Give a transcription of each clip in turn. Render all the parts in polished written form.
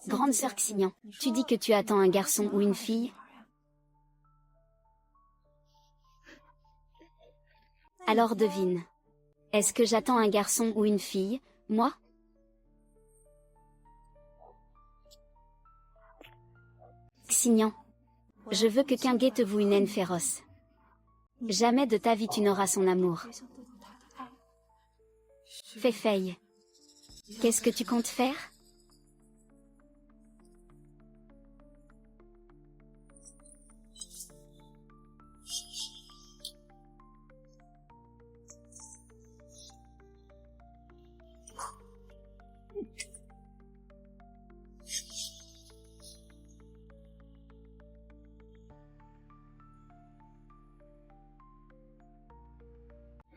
Grande sœur Xignan, tu dis que tu attends un garçon ou une fille? Alors devine. Est-ce que j'attends un garçon ou une fille, moi? Xignan. Je veux que Qinghe te voue une haine féroce. Jamais de ta vie tu n'auras son amour. Feifei. Qu'est-ce que tu comptes faire?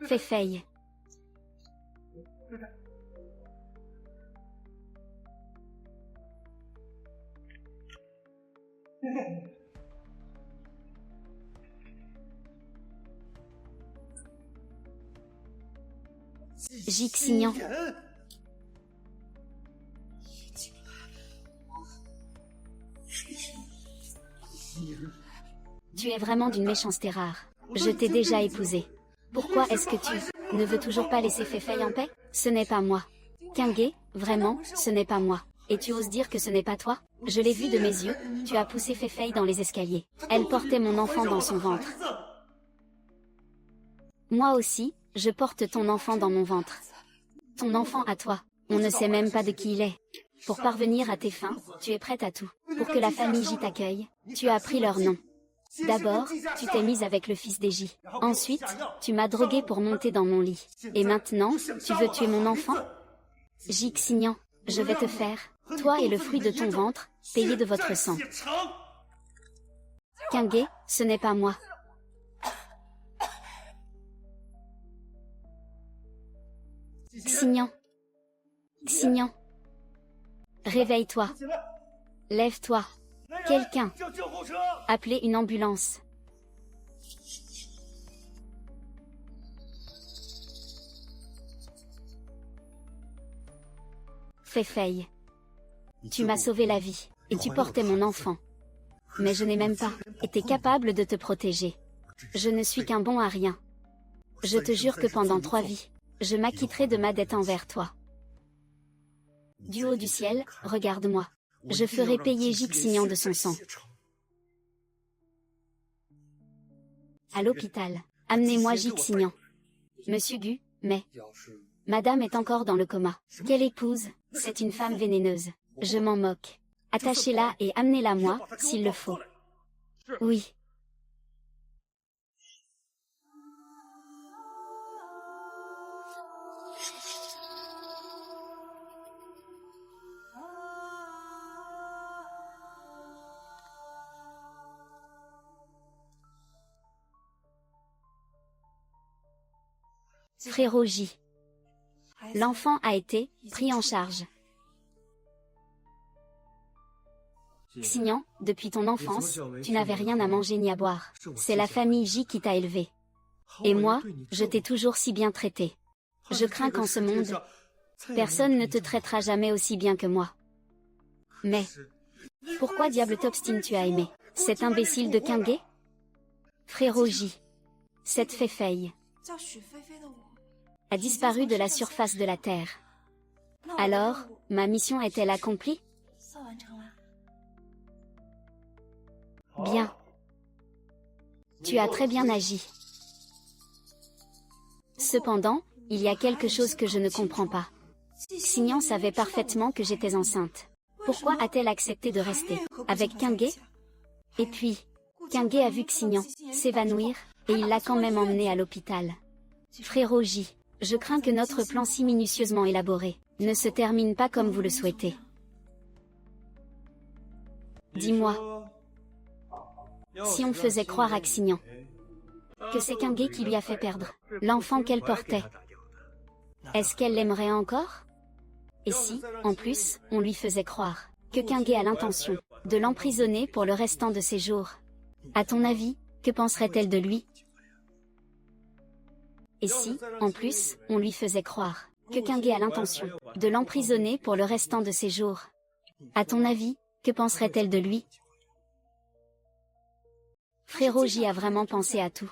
Feifei. Xignan. Tu es vraiment d'une méchanceté rare. Je t'ai déjà épousé. Pourquoi est-ce que tu ne veux toujours pas laisser Feifei en paix? Ce n'est pas moi. Qinghe, vraiment, ce n'est pas moi. Et tu oses dire que ce n'est pas toi? Je l'ai vu de mes yeux, tu as poussé Feifei dans les escaliers. Elle portait mon enfant dans son ventre. Moi aussi, je porte ton enfant dans mon ventre. Ton enfant à toi, on ne sait même pas de qui il est. Pour parvenir à tes fins, tu es prête à tout. Pour que la famille J t'accueille, tu as appris leur nom. D'abord, tu t'es mise avec le fils des J. Ensuite, tu m'as drogué pour monter dans mon lit. Et maintenant, tu veux tuer mon enfant? Xignan, je vais te faire, toi et le fruit de ton ventre, payer de votre sang. Qinghe, ce n'est pas moi. Xignan. Xignan. Réveille-toi. Lève-toi. Quelqu'un. Appelez une ambulance. Feifei. Tu m'as sauvé la vie, et tu portais mon enfant. Mais je n'ai même pas été capable de te protéger. Je ne suis qu'un bon à rien. Je te jure que pendant 3 vies, je m'acquitterai de ma dette envers toi. Du haut du ciel, regarde-moi. Je ferai payer Xignan de son sang. À l'hôpital, amenez-moi Xignan. Monsieur Gu, mais... Madame est encore dans le coma. Quelle épouse? C'est une femme vénéneuse. Je m'en moque. Attachez-la et amenez-la moi, s'il le faut. Oui. Frérot J. L'enfant a été pris en charge. Xignan, depuis ton enfance, tu n'avais rien à manger ni à boire. C'est la famille J qui t'a élevé. Et moi, je t'ai toujours si bien traité. Je crains qu'en ce monde, personne ne te traitera jamais aussi bien que moi. Mais, pourquoi diable t'obstines-tu à aimer cet imbécile de Qinghe? Frérot J. Cette Feifei a disparu de la surface de la Terre. Alors, ma mission est-elle accomplie? Bien. Tu as très bien agi. Cependant, il y a quelque chose que je ne comprends pas. Xignan savait parfaitement que j'étais enceinte. Pourquoi a-t-elle accepté de rester avec Qinghe? Et puis, Qinghe a vu Xignan s'évanouir, et il l'a quand même emmené à l'hôpital. Frérot J. Je crains que notre plan si minutieusement élaboré ne se termine pas comme vous le souhaitez. Dis-moi, si on faisait croire à Xignan que c'est Qinghe qui lui a fait perdre l'enfant qu'elle portait, est-ce qu'elle l'aimerait encore? Et si, en plus, on lui faisait croire que Qinghe a l'intention de l'emprisonner pour le restant de ses jours? À ton avis, que penserait-elle de lui? Et si, en plus, on lui faisait croire que Qinghe a l'intention de l'emprisonner pour le restant de ses jours? À ton avis, que penserait-elle de lui? Frérot J a vraiment pensé à tout.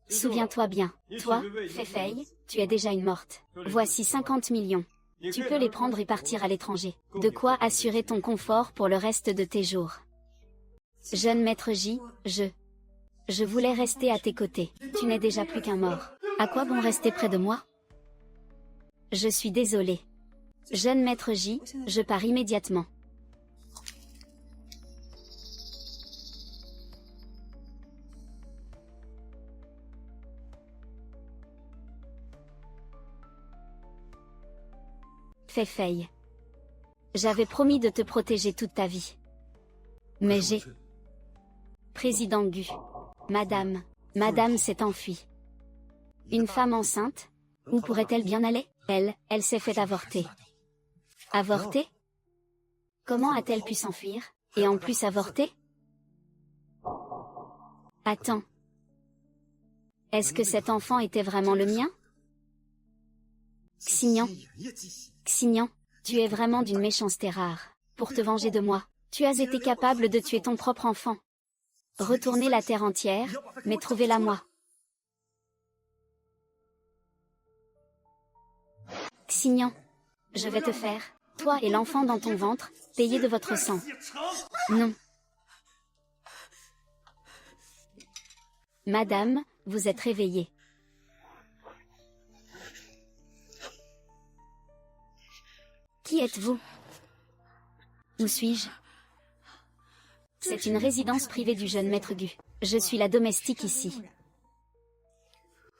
Souviens-toi bien, toi, Fei, tu es déjà une morte. Voici 50 millions. Tu peux les prendre et partir à l'étranger. De quoi assurer ton confort pour le reste de tes jours. Jeune maître J, je voulais rester à tes côtés. Tu n'es déjà plus qu'un mort. À quoi bon rester près de moi? Je suis désolé. Jeune maître J, je pars immédiatement. Fei. J'avais promis de te protéger toute ta vie. Mais j'ai... Président Gu. Madame s'est enfuie. Une femme enceinte? Où pourrait-elle bien aller? Elle s'est fait avorter. Avorter? Comment a-t-elle pu s'enfuir? Et en plus avorter? Attends. Est-ce que cet enfant était vraiment le mien? Xignan, tu es vraiment d'une méchanceté rare. Pour te venger de moi, tu as été capable de tuer ton propre enfant. Retourner la terre entière, mais trouvez-la moi. Xignan, je vais te faire, toi et l'enfant dans ton ventre, payer de votre sang. Non. Madame, vous êtes réveillée. Qui êtes-vous? Où suis-je? C'est une résidence privée du jeune maître Gu. Je suis la domestique ici.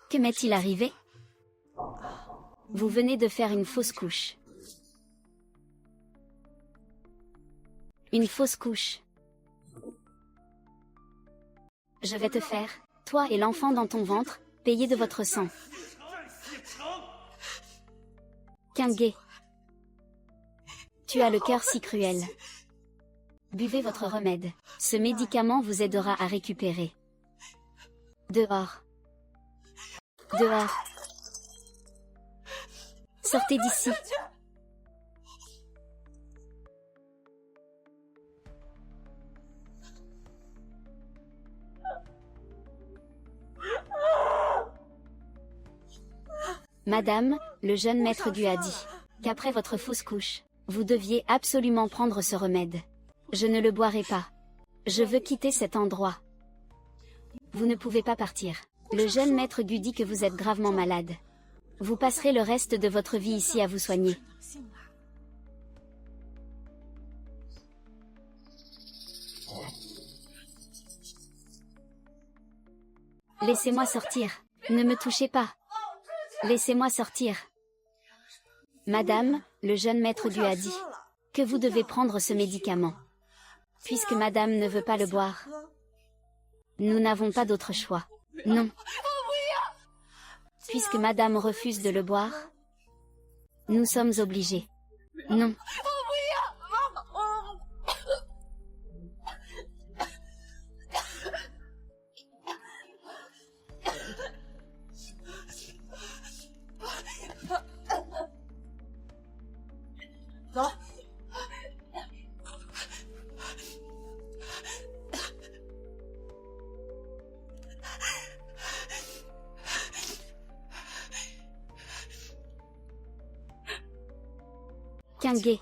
Que m'est-il arrivé? Vous venez de faire une fausse couche. Une fausse couche. Je vais te faire, toi et l'enfant dans ton ventre, payer de votre sang. Quinguet. Tu as le cœur si cruel. Buvez votre remède. Ce médicament vous aidera à récupérer. Dehors. Dehors. Sortez d'ici. Madame, le jeune maître Gu a dit qu'après votre fausse couche, vous deviez absolument prendre ce remède. Je ne le boirai pas. Je veux quitter cet endroit. Vous ne pouvez pas partir. Le jeune maître Gu dit que vous êtes gravement malade. Vous passerez le reste de votre vie ici à vous soigner. Laissez-moi sortir. Ne me touchez pas. Laissez-moi sortir. Madame, le jeune maître Gu a dit que vous devez prendre ce médicament. Puisque madame ne veut pas le boire. Nous n'avons pas d'autre choix. Non. Puisque madame refuse de le boire, nous sommes obligés. Non. Quinguet.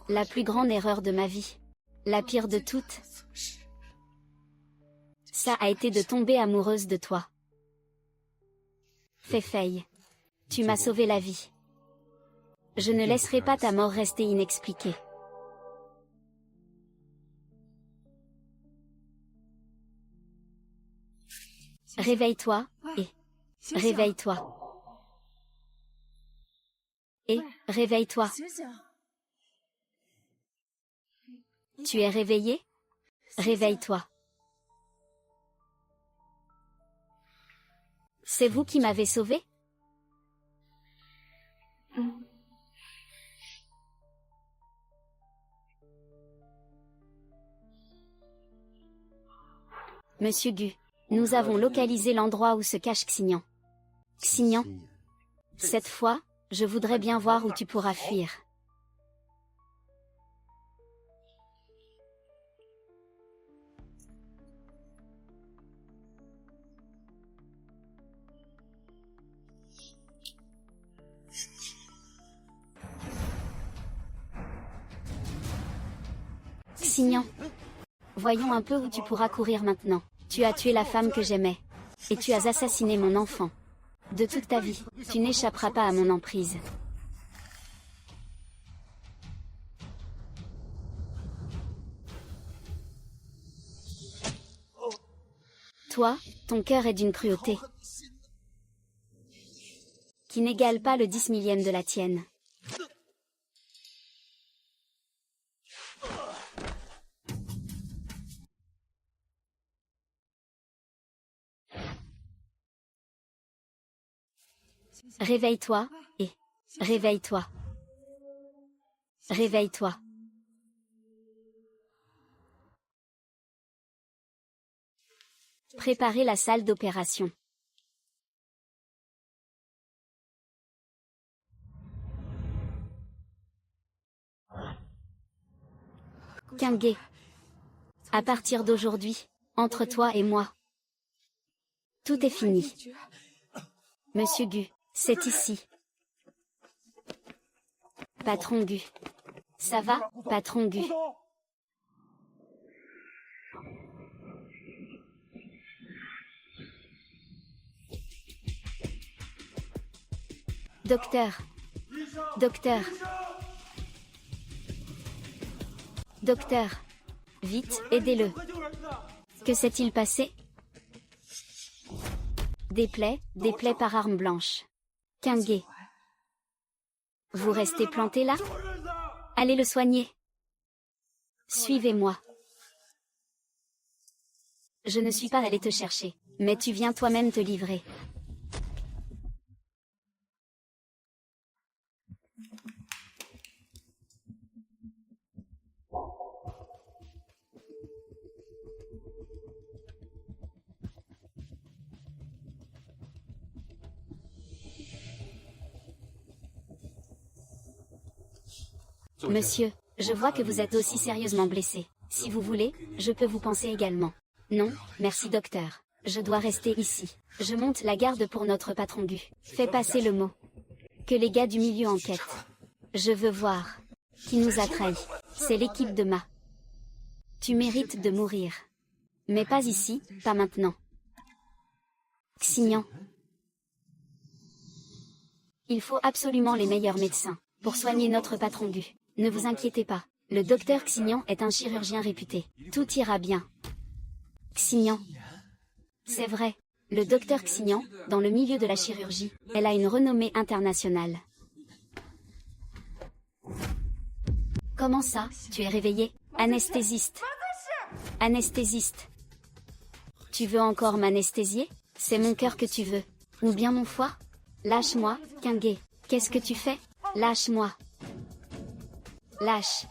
La plus grande erreur de ma vie. La pire de toutes. Ça a été de tomber amoureuse de toi. Fei. Tu m'as sauvé la vie. Je ne laisserai pas ta mort rester inexpliquée. Réveille-toi, et réveille-toi. Et réveille-toi. Tu es réveillé? Réveille-toi. C'est vous qui m'avez sauvé? Monsieur Gu, nous avons localisé l'endroit où se cache Xignan. Xignan? Cette fois, je voudrais bien voir où tu pourras fuir. Xignan. Voyons un peu où tu pourras courir maintenant. Tu as tué la femme que j'aimais. Et tu as assassiné mon enfant. De toute ta vie, tu n'échapperas pas à mon emprise. Toi, ton cœur est d'une cruauté qui n'égale pas le 10 millième de la tienne. Réveille-toi, et réveille-toi. Réveille-toi. Préparez la salle d'opération. Qingge. À partir d'aujourd'hui, entre toi et moi, tout est fini. Monsieur Gu, c'est ici. Patron Gu. Ça va, patron Gu? Docteur. Docteur. Docteur. Vite, aidez-le. Que s'est-il passé? Des plaies par arme blanche. Qingge. Vous restez planté là? Allez le soigner. Suivez-moi. Je ne suis pas allé te chercher, mais tu viens toi-même te livrer. Monsieur, je vois que vous êtes aussi sérieusement blessé. Si vous voulez, je peux vous panser également. Non, merci docteur. Je dois rester ici. Je monte la garde pour notre patron Gu. Fais passer le mot. Que les gars du milieu enquêtent. Je veux voir. Qui nous a trahis? C'est l'équipe de Ma. Tu mérites de mourir. Mais pas ici, pas maintenant. Xignan. Il faut absolument les meilleurs médecins pour soigner notre patron Gu. Ne vous inquiétez pas, le docteur Xignan est un chirurgien réputé. Tout ira bien. Xignan. C'est vrai, le docteur Xignan, dans le milieu de la chirurgie, elle a une renommée internationale. Comment ça, tu es réveillé? Anesthésiste. Anesthésiste. Tu veux encore m'anesthésier? C'est mon cœur que tu veux. Ou bien mon foie? Lâche-moi, Qingge. Qu'est-ce que tu fais? Lâche-moi. Lâche.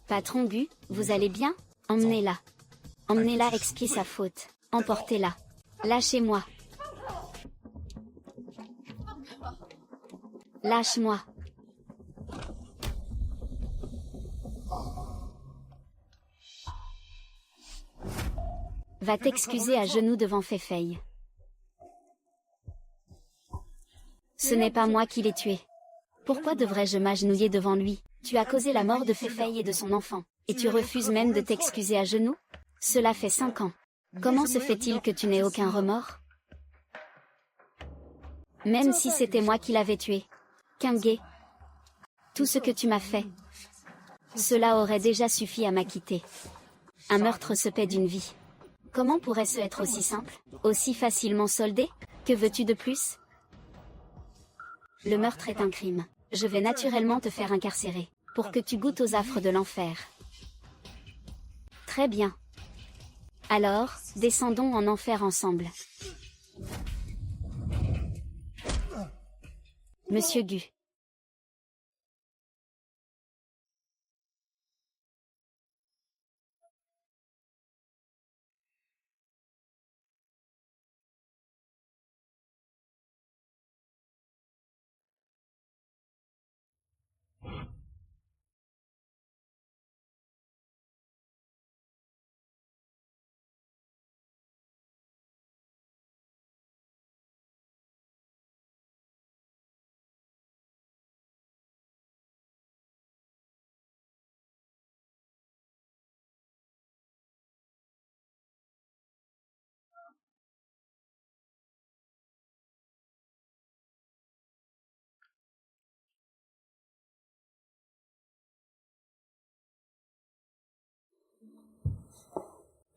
Patron Gu, vous allez bien? Emmenez-la. Emmenez-la expier sa faute. Emportez-la. Lâchez-moi. Lâche-moi. Va t'excuser à genoux devant Feifei. Ce n'est pas moi qui l'ai tué. Pourquoi devrais-je m'agenouiller devant lui? Tu as causé la mort de Feifei et de son enfant, et tu refuses même de t'excuser à genoux? Cela fait 5 ans. Comment se fait-il que tu n'aies aucun remords? Même si c'était moi qui l'avais tué. Qingge. Tout ce que tu m'as fait. Cela aurait déjà suffi à m'acquitter. Un meurtre se paie d'une vie. Comment pourrait-ce être aussi simple? Aussi facilement soldé? Que veux-tu de plus? Le meurtre est un crime. Je vais naturellement te faire incarcérer, pour que tu goûtes aux affres de l'enfer. Très bien. Alors, descendons en enfer ensemble. Monsieur Gu.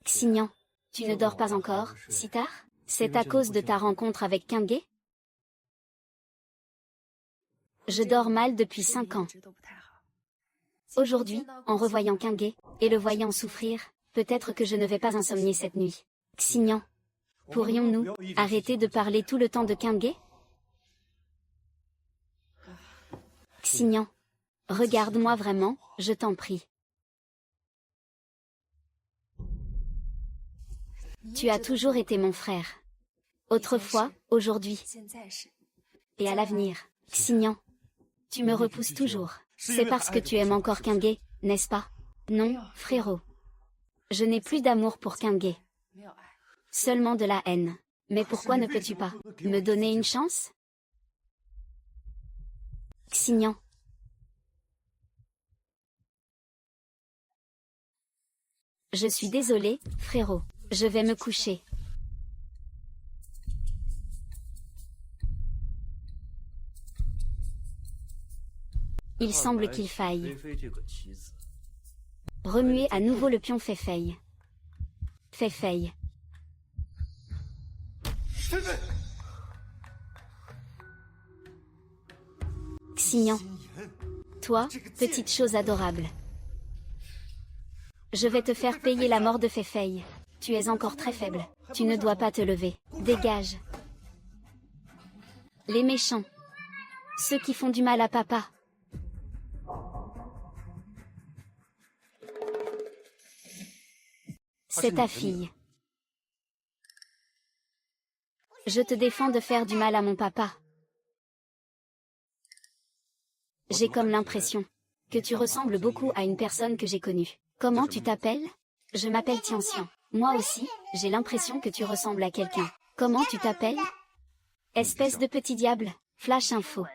Xignan, tu ne dors pas encore, si tard? C'est à cause de ta rencontre avec Qingge? Je dors mal depuis 5 ans. Aujourd'hui, en revoyant Qingge, et le voyant souffrir, peut-être que je ne vais pas insomnier cette nuit. Xignan, pourrions-nous arrêter de parler tout le temps de Qingge? Xignan, regarde-moi vraiment, je t'en prie. Tu as toujours été mon frère. Autrefois, aujourd'hui, et à l'avenir. Xignan, tu me repousses toujours. C'est parce que tu aimes encore Qingge, n'est-ce pas? Non, frérot. Je n'ai plus d'amour pour Qingge. Seulement de la haine. Mais pourquoi ne peux-tu pas me donner une chance? Xignan. Je suis désolé, frérot. Je vais me coucher. Il semble qu'il faille remuer à nouveau le pion Fei-Fei. Fei-Fei. Xignan. Toi, petite chose adorable. Je vais te faire payer la mort de Fei-Fei. Tu es encore très faible. Tu ne dois pas te lever. Dégage. Les méchants. Ceux qui font du mal à papa. C'est ta fille. Je te défends de faire du mal à mon papa. J'ai comme l'impression que tu ressembles beaucoup à une personne que j'ai connue. Comment tu t'appelles? Je m'appelle Tianxian. Moi aussi, j'ai l'impression que tu ressembles à quelqu'un. Comment tu t'appelles? Espèce de petit diable. Flash info.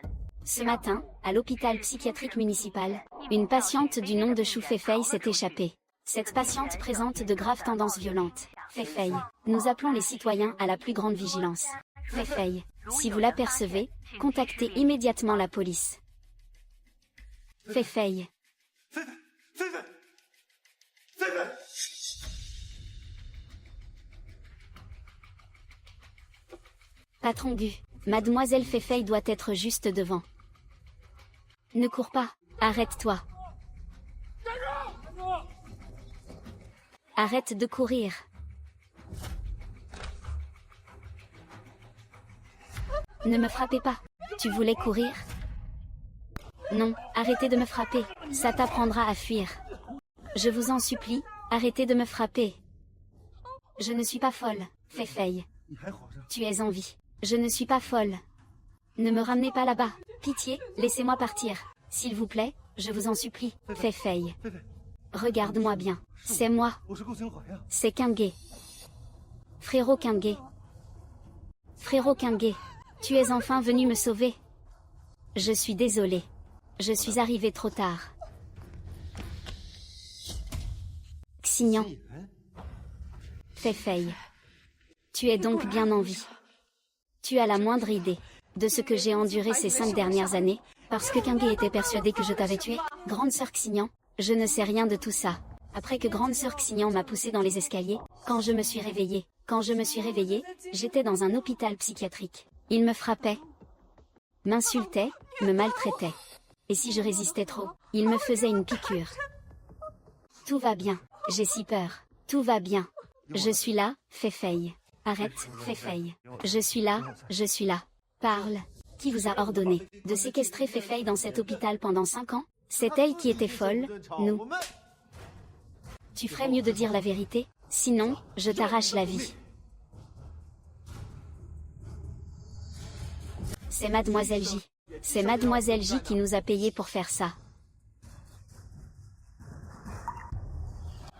Ce matin, à l'hôpital psychiatrique municipal, une patiente du nom de Chou Fei-Fei s'est échappée. Cette patiente présente de graves tendances violentes. Fei-Fei, nous appelons les citoyens à la plus grande vigilance. Fei-Fei, si vous l'apercevez, contactez immédiatement la police. Fei-Fei. Patron Gu, mademoiselle Fei-Fei doit être juste devant. Ne cours pas, arrête-toi. Arrête de courir. Ne me frappez pas. Tu voulais courir? Non, arrêtez de me frapper. Ça t'apprendra à fuir. Je vous en supplie, arrêtez de me frapper. Je ne suis pas folle, Fei-Fei. Tu es en vie. Je ne suis pas folle. Ne me ramenez pas là-bas. Pitié, laissez-moi partir. S'il vous plaît, je vous en supplie, Fei-Fei. Regarde-moi bien. C'est moi. C'est Qingge. Frérot Qingge. Frérot Qingge. Tu es enfin venu me sauver. Je suis désolé. Je suis arrivé trop tard. Xignan. Fei-Fei. Tu es donc bien en vie. Tu as la moindre idée de ce que j'ai enduré ces 5 dernières années, parce que Qingge était persuadé que je t'avais tué? Grande sœur Xignan, je ne sais rien de tout ça. Après que grande sœur Xignan m'a poussé dans les escaliers, quand je me suis réveillée, j'étais dans un hôpital psychiatrique. Il me frappait, m'insultait, me maltraitait. Et si je résistais trop, il me faisait une piqûre. Tout va bien, j'ai si peur. Tout va bien. Je suis là, Fei-Fei. Arrête, Fei-Fei. Je suis là. Parle. Qui vous a ordonné de séquestrer Fei-Fei dans cet hôpital pendant 5 ans? C'est elle qui était folle, nous. Tu ferais mieux de dire la vérité, sinon, je t'arrache la vie. C'est Mademoiselle J. C'est Mademoiselle J qui nous a payé pour faire ça.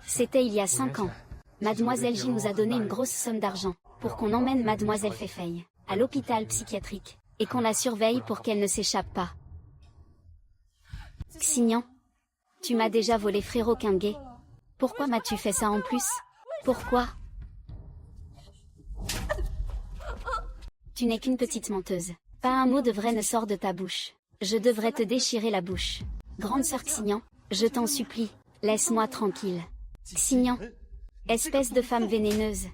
C'était il y a 5 ans. Mademoiselle J nous a donné une grosse somme d'argent pour qu'on emmène Mademoiselle Fei-Fei à l'hôpital psychiatrique et qu'on la surveille pour qu'elle ne s'échappe pas. Xignan, tu m'as déjà volé frérot Qingge. Pourquoi m'as-tu fait ça en plus? Pourquoi? Tu n'es qu'une petite menteuse. Pas un mot de vrai ne sort de ta bouche. Je devrais te déchirer la bouche. Grande sœur Xignan, je t'en supplie, laisse-moi tranquille. Xignan, Espèce de femme vénéneuse.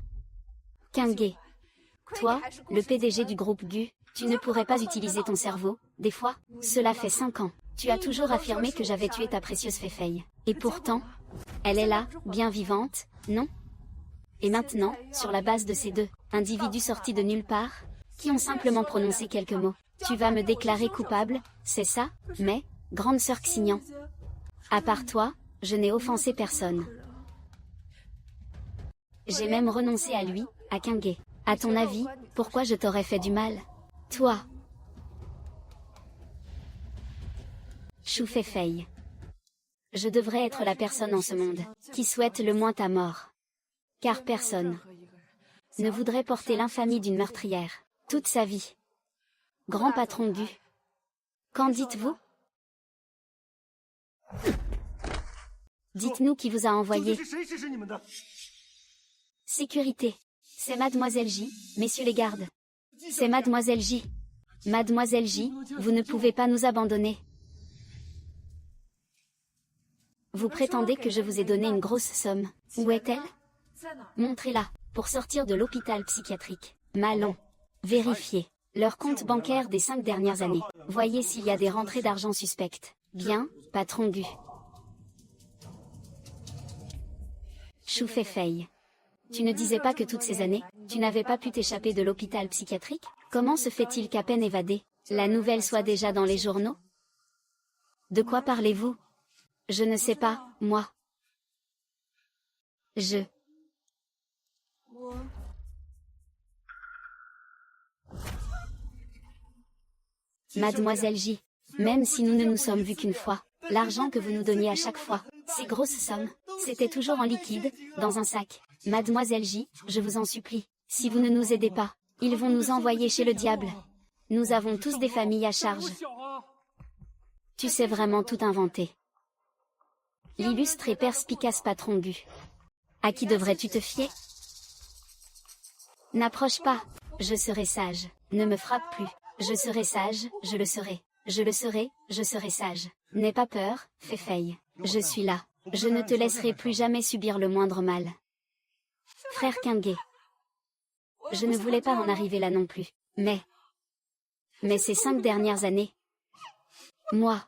Kyunghae. Toi, le PDG du groupe GU, tu ne pourrais pas utiliser ton cerveau, des fois. Cela fait 5 ans. Tu as toujours affirmé que j'avais tué ta précieuse Fei. Et pourtant, elle est là, bien vivante, non? Et maintenant, sur la base de ces deux individus sortis de nulle part, qui ont simplement prononcé quelques mots, tu vas me déclarer coupable, c'est ça? Mais, grande sœur Xignan, à part toi, je n'ai offensé personne. J'ai même renoncé à lui, à Kyunghae. À ton avis, pourquoi je t'aurais fait du mal? Toi. Shu Fei. Je devrais être la personne en ce monde qui souhaite le moins ta mort. Car personne ne voudrait porter l'infamie d'une meurtrière toute sa vie. Grand patron GU. Qu'en dites-vous? Dites-nous qui vous a envoyé. Sécurité. C'est Mademoiselle J, messieurs les gardes. C'est Mademoiselle J. Mademoiselle J, vous ne pouvez pas nous abandonner. Vous prétendez que je vous ai donné une grosse somme. Où est-elle? Montrez-la, pour sortir de l'hôpital psychiatrique. Malon. Vérifiez leur compte bancaire des 5 dernières années. Voyez s'il y a des rentrées d'argent suspectes. Bien, patron GU. Shu Fei. Tu ne disais pas que toutes ces années, tu n'avais pas pu t'échapper de l'hôpital psychiatrique? Comment se fait-il qu'à peine évadé, la nouvelle soit déjà dans les journaux? De quoi parlez-vous? Je ne sais pas, moi. Mademoiselle J, même si nous ne nous sommes vus qu'une fois, l'argent que vous nous donniez à chaque fois, ces grosses sommes, c'était toujours en liquide, dans un sac. Mademoiselle J, je vous en supplie, si vous ne nous aidez pas, ils vont nous envoyer chez le diable. Nous avons tous des familles à charge. Tu sais vraiment tout inventer. L'illustre et perspicace patron GU. À qui devrais-tu te fier? N'approche pas. Je serai sage. Ne me frappe plus. Je serai sage, je le serai. Je le serai, je serai sage. N'aie pas peur, Fei. Je suis là. Je ne te laisserai plus jamais subir le moindre mal. Frère Kyunghae. Je ne voulais pas en arriver là non plus. Mais ces 5 dernières années. Moi.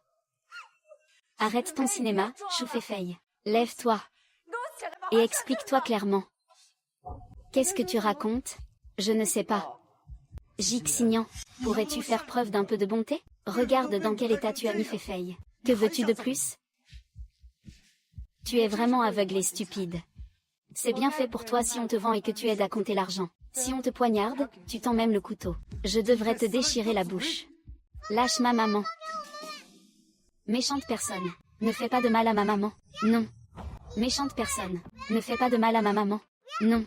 Arrête ton cinéma, Shu Fei. Lève-toi. Et explique-toi clairement. Qu'est-ce que tu racontes? Je ne sais pas. Xignan, pourrais-tu faire preuve d'un peu de bonté? Regarde dans quel état tu as mis Fei. Que veux-tu de plus? Tu es vraiment aveugle et stupide. C'est bien fait pour toi si on te vend et que tu aides à compter l'argent. Si on te poignarde, tu tends même le couteau. Je devrais te déchirer la bouche. Lâche ma maman. Méchante personne. Ne fais pas de mal à ma maman. Non. Méchante personne. Ne fais pas de mal à ma maman. Non.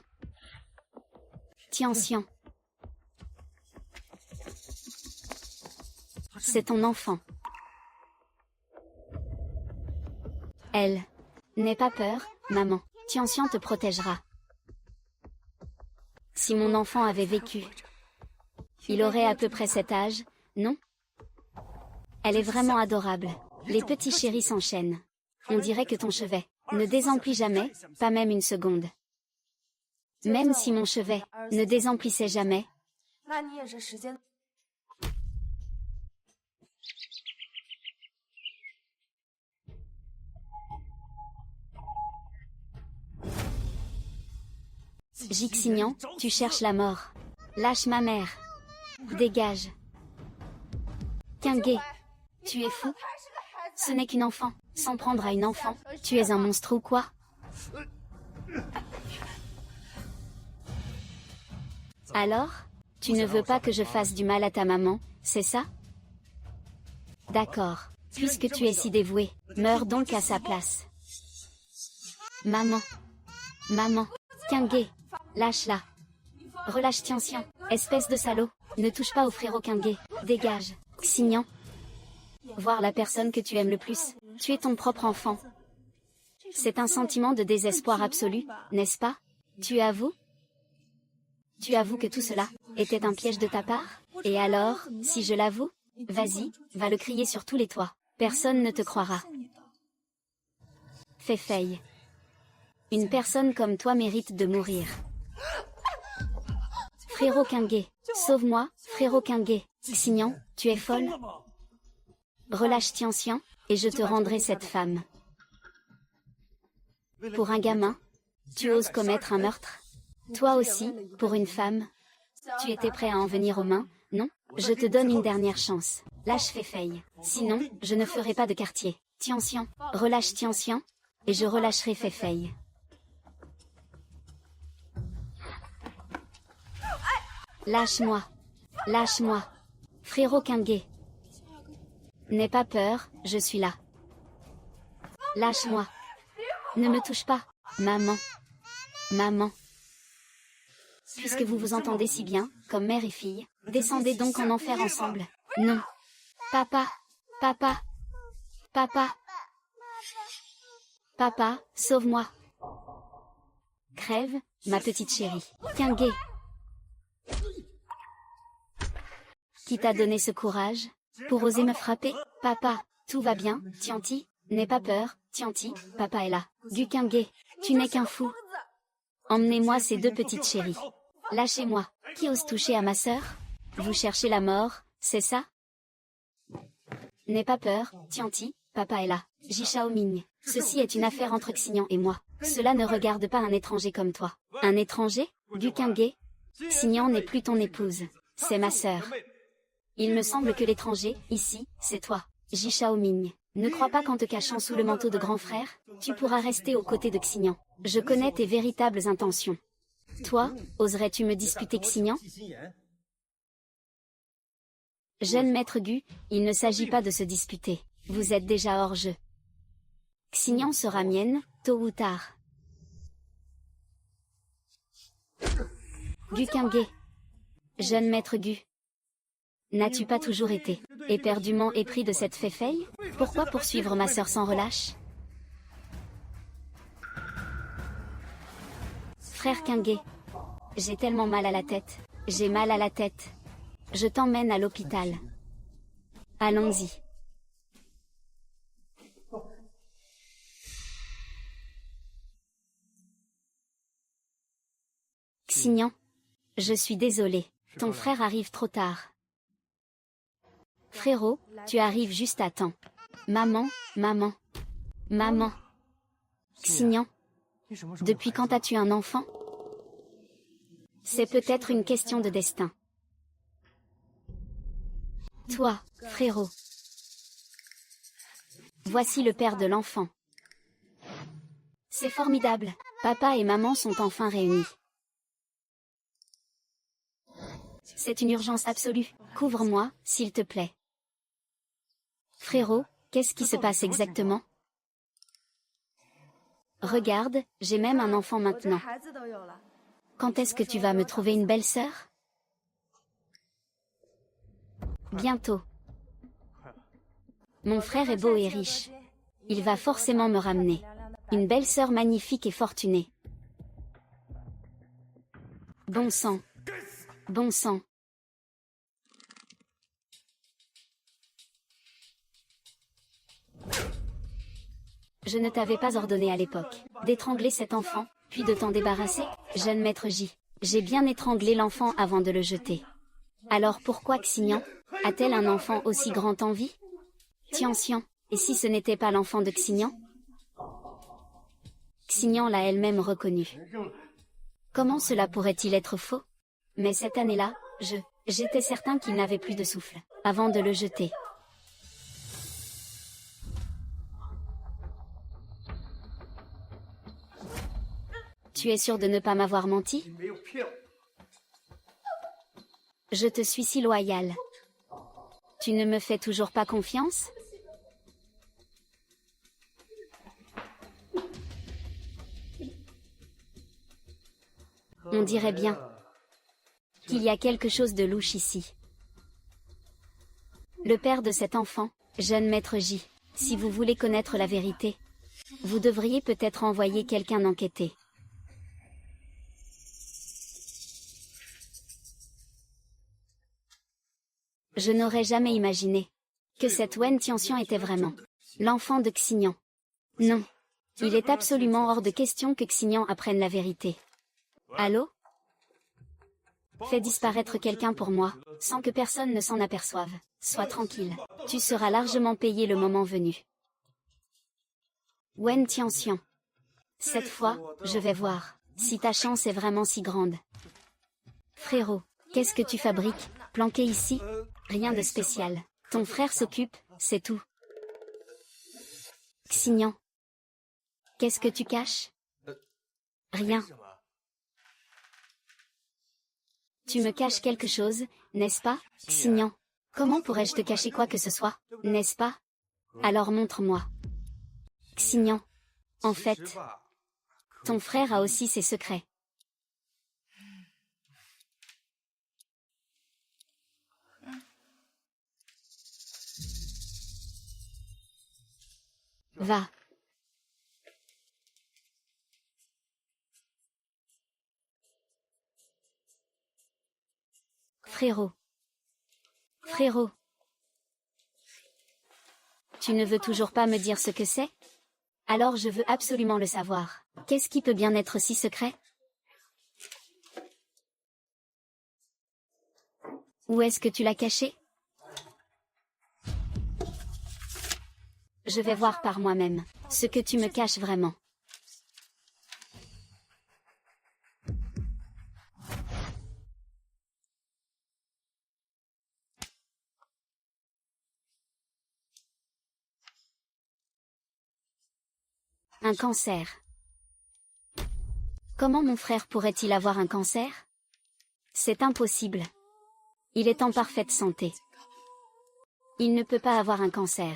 Tianxian. C'est ton enfant. Elle. N'aie pas peur, maman. Tianxian te protégera. Si mon enfant avait vécu, il aurait à peu près cet âge, non? Elle est vraiment adorable. Les petits chéris s'enchaînent. On dirait que ton chevet ne désemplit jamais, pas même une seconde. Même si mon chevet ne désemplissait jamais. Xignan, tu cherches la mort. Lâche ma mère. Dégage. Kyunghae. Tu es fou? Ce n'est qu'une enfant. S'en prendre à une enfant. Tu es un monstre ou quoi? Alors? Tu ne veux pas que je fasse du mal à ta maman, c'est ça? D'accord. Puisque tu es si dévoué, meurs donc à sa place. Maman. Maman. Kyunghae. Lâche-la. Relâche Tianxian, espèce de salaud. Ne touche pas au frérot Kyunghae. Dégage. Xignan. Voir la personne que tu aimes le plus. Tu es ton propre enfant. C'est un sentiment de désespoir absolu, n'est-ce pas? Tu avoues? Tu avoues que tout cela était un piège de ta part? Et alors, si je l'avoue? Vas-y, va le crier sur tous les toits. Personne ne te croira. Fei. Une personne comme toi mérite de mourir. Frérot Qingge, sauve-moi, frérot Qingge. Xignan, tu es folle? Relâche Tianxian, et je te rendrai cette femme. Pour un gamin, tu oses commettre un meurtre? Toi aussi, pour une femme? Tu étais prêt à en venir aux mains, non? Je te donne une dernière chance. Lâche Fei-Fei. Sinon, je ne ferai pas de quartier. Tianxian, relâche Tianxian, et je relâcherai Fei-Fei. Lâche-moi. Lâche-moi. Frérot Qingge. N'aie pas peur, je suis là. Lâche-moi. Ne me touche pas. Maman. Maman. Puisque vous vous entendez si bien, comme mère et fille, descendez donc en enfer ensemble. Non. Papa. Papa. Papa. Papa, sauve-moi. Crève, ma petite chérie. Qingge. Qui t'a donné ce courage? Pour oser me frapper? Papa, tout va bien, Tianti? N'aie pas peur, Tianti, papa est là. Gu Qingge, tu n'es qu'un fou. Emmenez-moi ces deux petites chéries. Lâchez-moi. Qui ose toucher à ma sœur? Vous cherchez la mort, c'est ça? N'aie pas peur, Tianti, papa est là. Ji Shaoming. Ceci est une affaire entre Xignan et moi. Cela ne regarde pas un étranger comme toi. Un étranger? Gu Qingge? Xignan n'est plus ton épouse. C'est ma sœur. Il me semble que l'étranger, ici, c'est toi. Ji Shaoming. Ne crois pas qu'en te cachant sous le manteau de grand frère, tu pourras rester aux côtés de Xignan. Je connais tes véritables intentions. Toi, oserais-tu me disputer Xignan? Jeune maître Gu, il ne s'agit pas de se disputer. Vous êtes déjà hors jeu. Xignan sera mienne, tôt ou tard. Gu Qingge. Jeune maître Gu. N'as-tu pas toujours été éperdument épris de cette Fei-Fei? Pourquoi poursuivre ma sœur sans relâche? Frère Qingge. J'ai tellement mal à la tête. J'ai mal à la tête. Je t'emmène à l'hôpital. Allons-y. Xignan. Je suis désolé. Ton frère arrive trop tard. Frérot, tu arrives juste à temps. Maman, maman. Maman. Xignan. Depuis quand as-tu un enfant? C'est peut-être une question de destin. Toi, frérot. Voici le père de l'enfant. C'est formidable. Papa et maman sont enfin réunis. C'est une urgence absolue. Couvre-moi, s'il te plaît. Frérot, qu'est-ce qui se passe exactement? Regarde, j'ai même un enfant maintenant. Quand est-ce que tu vas me trouver une belle sœur? Bientôt. Mon frère est beau et riche. Il va forcément me ramener une belle sœur magnifique et fortunée. Bon sang. Bon sang. Je ne t'avais pas ordonné à l'époque d'étrangler cet enfant, puis de t'en débarrasser, jeune maître J. J'ai bien étranglé l'enfant avant de le jeter. Alors pourquoi Xignan a-t-elle un enfant aussi grand en vie? Tianxian, et si ce n'était pas l'enfant de Xignan? Xignan l'a elle-même reconnu. Comment cela pourrait-il être faux? Mais cette année-là, j'étais certain qu'il n'avait plus de souffle, avant de le jeter. Tu es sûr de ne pas m'avoir menti? Je te suis si loyal. Tu ne me fais toujours pas confiance? On dirait bien qu'il y a quelque chose de louche ici. Le père de cet enfant, jeune maître J, si vous voulez connaître la vérité, vous devriez peut-être envoyer quelqu'un enquêter. Je n'aurais jamais imaginé que cette Wen Tianxian était vraiment l'enfant de Xignan. Non. Il est absolument hors de question que Xignan apprenne la vérité. Allô? Fais disparaître quelqu'un pour moi, sans que personne ne s'en aperçoive. Sois tranquille. Tu seras largement payé le moment venu. Wen Tianxian. Cette fois, je vais voir si ta chance est vraiment si grande. Frérot, qu'est-ce que tu fabriques, planqué ici? Rien de spécial. Ton frère s'occupe, c'est tout. Xignan. Qu'est-ce que tu caches? Rien. Tu me caches quelque chose, n'est-ce pas, Xignan? Comment pourrais-je te cacher quoi que ce soit, n'est-ce pas? Alors montre-moi. Xignan. En fait, ton frère a aussi ses secrets. Va. Frérot. Frérot. Tu ne veux toujours pas me dire ce que c'est? Alors je veux absolument le savoir. Qu'est-ce qui peut bien être si secret? Où est-ce que tu l'as caché? Je vais voir par moi-même ce que tu me caches vraiment. Un cancer. Comment mon frère pourrait-il avoir un cancer? C'est impossible. Il est en parfaite santé. Il ne peut pas avoir un cancer.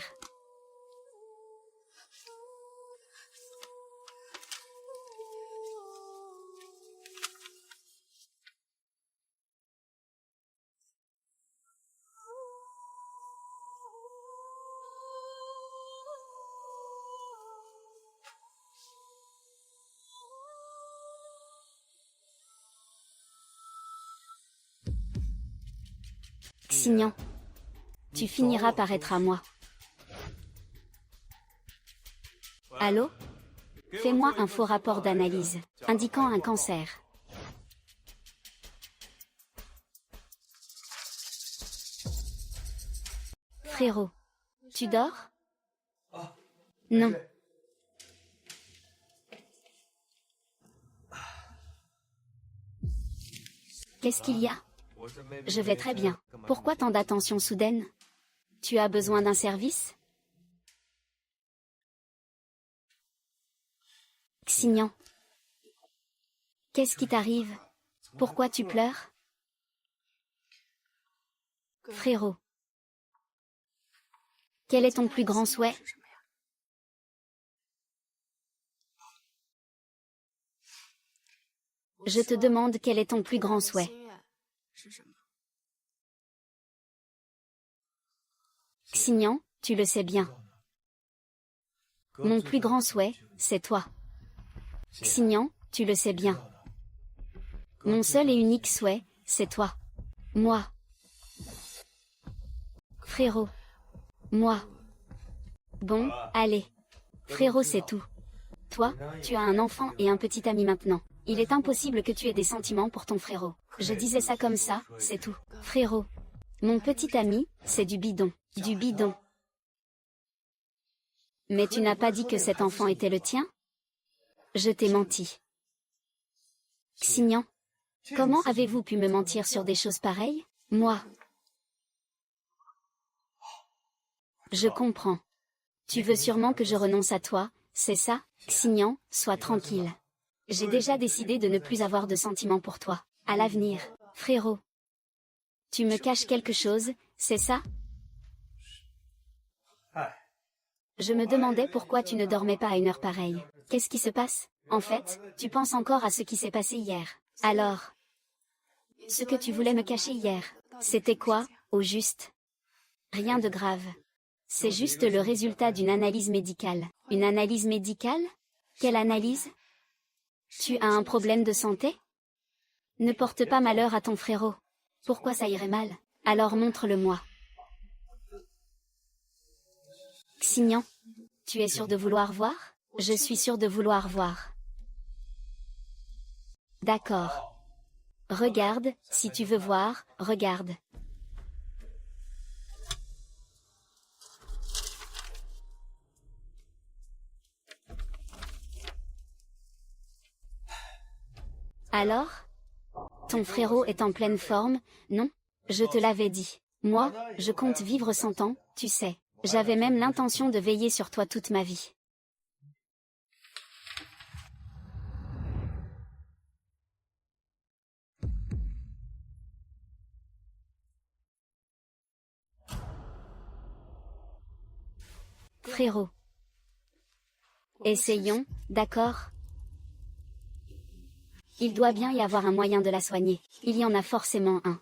Xignan. Tu finiras par être à moi. Allô? Fais-moi un faux rapport d'analyse, indiquant un cancer. Frérot. Tu dors? Non. Qu'est-ce qu'il y a? Je vais très bien. Pourquoi tant d'attention soudaine? Tu as besoin d'un service? Xignan. Qu'est-ce qui t'arrive? Pourquoi tu pleures? Frérot. Quel est ton plus grand souhait? Je te demande quel est ton plus grand souhait. Xignan, tu le sais bien. Mon plus grand souhait, c'est toi. Xignan, tu le sais bien. Mon seul et unique souhait, c'est toi. Moi. Frérot. Moi. Bon, allez. Frérot, c'est tout. Toi, tu as un enfant et un petit ami maintenant. Il est impossible que tu aies des sentiments pour ton frérot. Je disais ça comme ça, c'est tout. Frérot. Mon petit ami, c'est du bidon. Du bidon. Mais tu n'as pas dit que cet enfant était le tien? Je t'ai menti. Xignan. Comment avez-vous pu me mentir sur des choses pareilles? Moi. Je comprends. Tu veux sûrement que je renonce à toi, c'est ça? Xignan, sois tranquille. J'ai déjà décidé de ne plus avoir de sentiments pour toi. À l'avenir, frérot. Tu me caches quelque chose, c'est ça? Je me demandais pourquoi tu ne dormais pas à une heure pareille. Qu'est-ce qui se passe? En fait, tu penses encore à ce qui s'est passé hier. Alors, ce que tu voulais me cacher hier, c'était quoi, au juste? Rien de grave. C'est juste le résultat d'une analyse médicale. Une analyse médicale? Quelle analyse? Tu as un problème de santé? Ne porte pas malheur à ton frérot. Pourquoi ça irait mal? Alors montre-le-moi. Xignan, tu es sûr de vouloir voir? Je suis sûre de vouloir voir. D'accord. Regarde, si tu veux voir, regarde. Alors? Ton frérot est en pleine forme, non? Je te l'avais dit. Moi, je compte vivre 100 ans, tu sais. J'avais même l'intention de veiller sur toi toute ma vie. Frérot. Essayons, d'accord? Il doit bien y avoir un moyen de la soigner. Il y en a forcément un.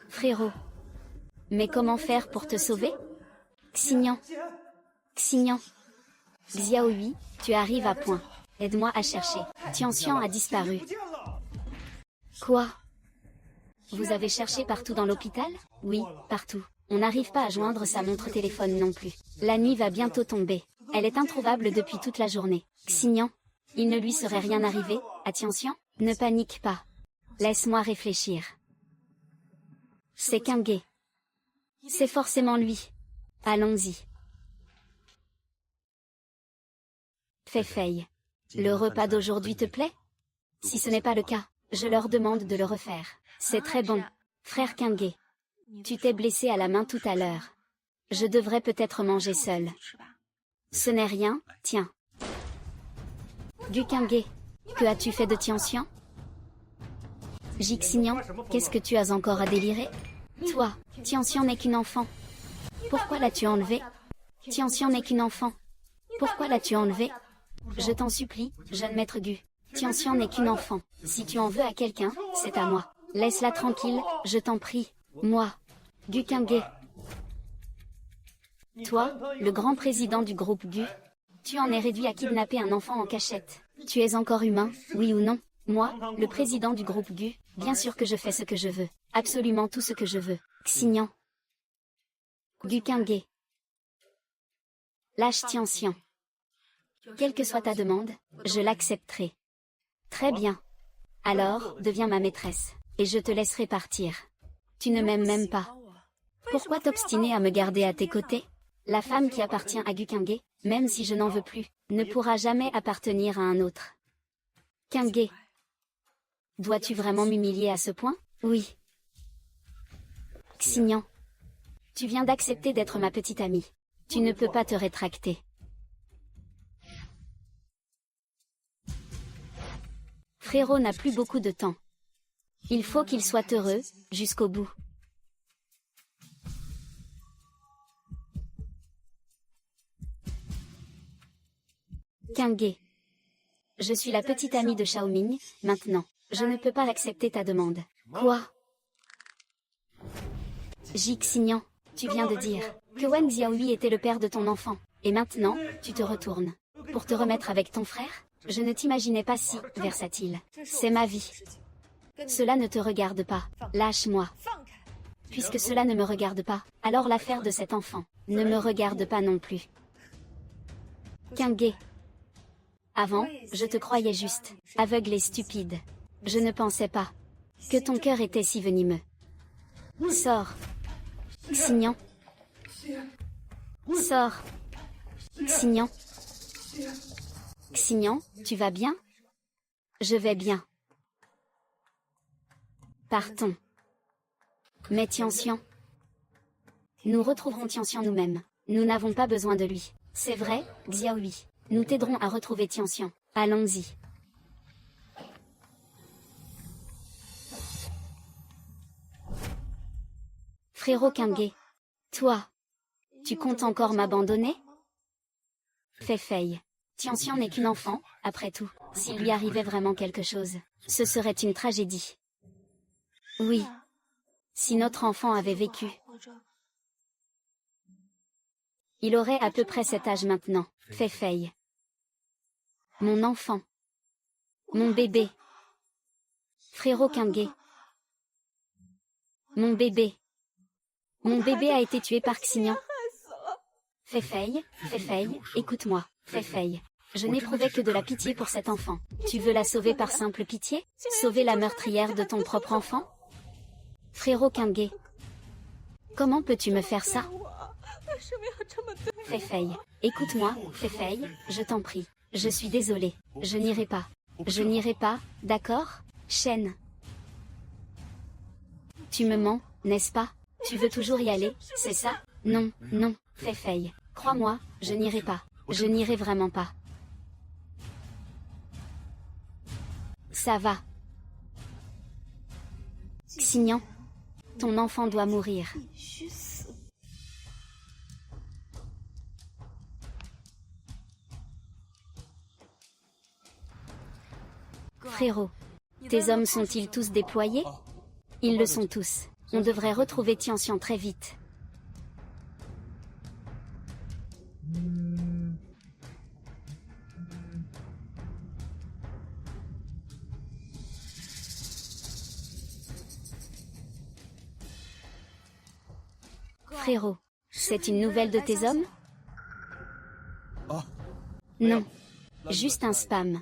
Frérot. Mais comment faire pour te sauver? Xignan. Xignan. Xiaoyu, tu arrives à point. Aide-moi à chercher. Tianxian a disparu. Quoi? Vous avez cherché partout dans l'hôpital? Oui, partout. On n'arrive pas à joindre sa montre téléphone non plus. La nuit va bientôt tomber. Elle est introuvable depuis toute la journée. Xignan. Il ne lui serait rien arrivé, à Tianxian? Ne panique pas. Laisse-moi réfléchir. C'est Qingge. C'est forcément lui. Allons-y. Fei. Le repas d'aujourd'hui te plaît? Si ce n'est pas le cas, je leur demande de le refaire. C'est très bon. Frère Qingge. Tu t'es blessé à la main tout à l'heure. Je devrais peut-être manger seul. Ce n'est rien, tiens. Du Qingge. Que as-tu fait de Tianxian? Jixignan, qu'est-ce que tu as encore à délirer? Toi, Tianxian n'est qu'une enfant. Pourquoi l'as-tu enlevé? Tianxian n'est qu'une enfant. Pourquoi l'as-tu enlevé? Je t'en supplie, jeune maître Gu. Tianxian n'est qu'une enfant. Si tu en veux à quelqu'un, c'est à moi. Laisse-la tranquille, je t'en prie. Moi. Gu Qingge. Toi, le grand président du groupe Gu. Tu en es réduit à kidnapper un enfant en cachette. Tu es encore humain, oui ou non? Moi, le président du groupe Gu, bien sûr que je fais ce que je veux. Absolument tout ce que je veux. Xignan. Gu Qingge. Lâche Tianxian. Quelle que soit ta demande, je l'accepterai. Très bien. Alors, deviens ma maîtresse, et je te laisserai partir. Tu ne m'aimes même pas. Pourquoi t'obstiner à me garder à tes côtés? La femme qui appartient à Gu Qingge, même si je n'en veux plus, ne pourra jamais appartenir à un autre. Qingge. Dois-tu vraiment m'humilier à ce point? Oui. Xignan. Tu viens d'accepter d'être ma petite amie. Tu ne peux pas te rétracter. Frérot n'a plus beaucoup de temps. Il faut qu'il soit heureux, jusqu'au bout. Qingge. Je suis la petite amie de Xiaoming, maintenant. Je ne peux pas accepter ta demande. Quoi? Jixignan, tu viens de dire que Wen Xiaoyu était le père de ton enfant, et maintenant, tu te retournes. Pour te remettre avec ton frère? Je ne t'imaginais pas si versatile. C'est ma vie. Cela ne te regarde pas. Lâche-moi. Puisque cela ne me regarde pas, alors l'affaire de cet enfant ne me regarde pas non plus. Qingge. Avant, je te croyais juste, aveugle et stupide. Je ne pensais pas que ton cœur était si venimeux. Sors. Xignan. Sors. Xignan. Xignan, tu vas bien? Je vais bien. Partons. Mais Tianxian. Nous retrouverons Tianxian nous-mêmes. Nous n'avons pas besoin de lui. C'est vrai, Xiaoyu. Nous t'aiderons à retrouver Tianxian. Allons-y. Frérot Qingge. Toi. Tu comptes encore m'abandonner? Fei. Tianxian n'est qu'une enfant, après tout. S'il lui arrivait vraiment quelque chose, ce serait une tragédie. Oui. Si notre enfant avait vécu. Il aurait à peu près cet âge maintenant. Fei. Mon enfant. Mon bébé. Frérot Qingge. Mon bébé. Mon bébé a été tué par Xignan. Feifei, écoute-moi, Feifei. Je n'éprouvais que de la pitié pour cet enfant. Tu veux la sauver par simple pitié? Sauver la meurtrière de ton propre enfant? Frérot Qingge. Comment peux-tu me faire ça? Feifei, écoute-moi, Feifei, je t'en prie. Je suis désolée. Je n'irai pas. Je n'irai pas, d'accord? Shen. Tu me mens, n'est-ce pas? Tu veux toujours y aller, c'est ça? Non, non, Feifei. Crois-moi, je n'irai pas. Je n'irai vraiment pas. Ça va. Xignan. Ton enfant doit mourir. Frérot. Tes hommes sont-ils tous déployés? Ils le sont tous. On devrait retrouver Tianxian très vite. Frérot, c'est une nouvelle de tes hommes? Non. Juste un spam.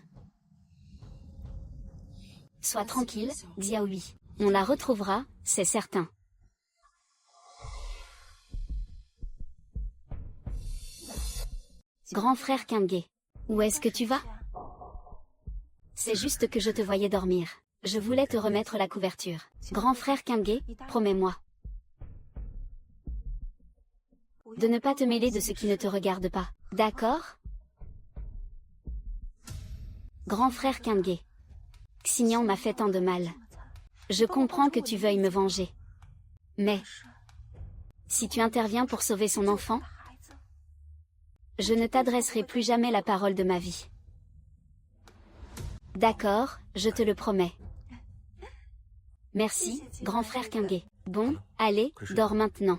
Sois tranquille, Xiaohui. On la retrouvera, c'est certain. Grand frère Qingge. Où est-ce que tu vas? C'est juste que je te voyais dormir. Je voulais te remettre la couverture. Grand frère Qingge, promets-moi de ne pas te mêler de ce qui ne te regarde pas. D'accord? Grand frère Qingge. Xignan m'a fait tant de mal. Je comprends que tu veuilles me venger. Mais, si tu interviens pour sauver son enfant, je ne t'adresserai plus jamais la parole de ma vie. D'accord, je te le promets. Merci, grand frère Qingge. Bon, allez, dors maintenant.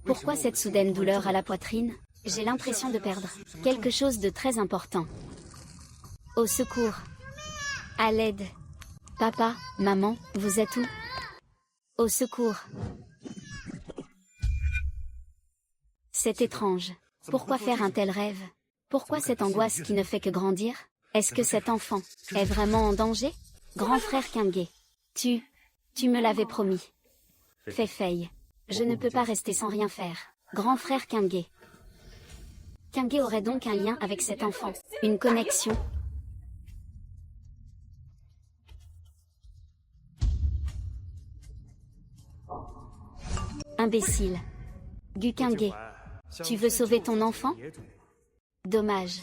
Pourquoi cette soudaine douleur à la poitrine? J'ai l'impression de perdre quelque chose de très important. Au secours! À l'aide! Papa, maman, vous êtes où? Au secours! C'est étrange. Pourquoi faire un tel rêve? Pourquoi cette angoisse qui ne fait que grandir? Est-ce que cet enfant est vraiment en danger? Grand frère Qingge. Tu me l'avais promis. Feifei. Je ne peux pas rester sans rien faire. Grand frère Qingge. Qingge aurait donc un lien avec cet enfant. Une connexion. Imbécile. Gu Qingge. Tu veux sauver ton enfant? Dommage.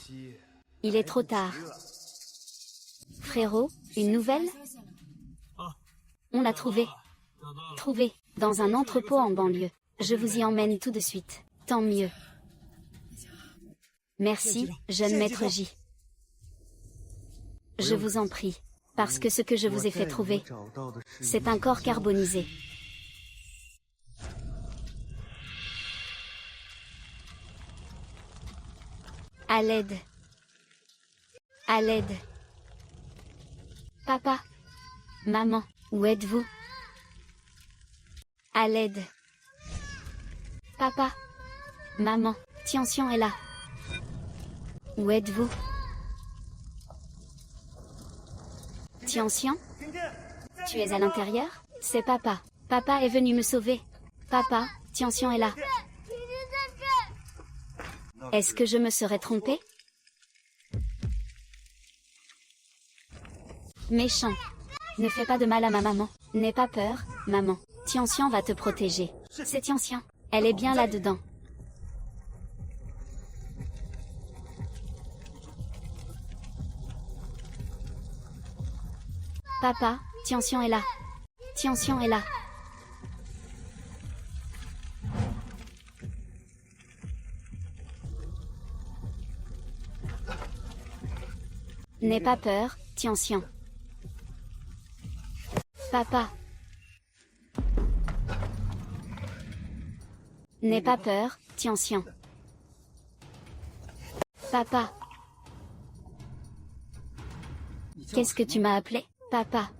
Il est trop tard. Frérot, une nouvelle? On l'a trouvé. Trouvé, dans un entrepôt en banlieue. Je vous y emmène tout de suite. Tant mieux. Merci, jeune maître J. Je vous en prie. Parce que ce que je vous ai fait trouver, c'est un corps carbonisé. À l'aide. À l'aide. Papa. Maman, où êtes-vous? À l'aide. Papa. Maman, Tianxian est là. Où êtes-vous? Tianxian? Tu es à l'intérieur? C'est papa. Papa est venu me sauver. Papa, Tianxian est là. Est-ce que je me serais trompée? Méchant. Ne fais pas de mal à ma maman. N'aie pas peur, maman. Tianxian va te protéger. C'est Tianxian. Elle est bien là-dedans. Papa, Tianxian est là. Tianxian est là. N'aie pas peur, Tianxian. Papa. N'aie pas peur, Tianxian. Tian. Papa. Qu'est-ce que tu m'as appelé, papa?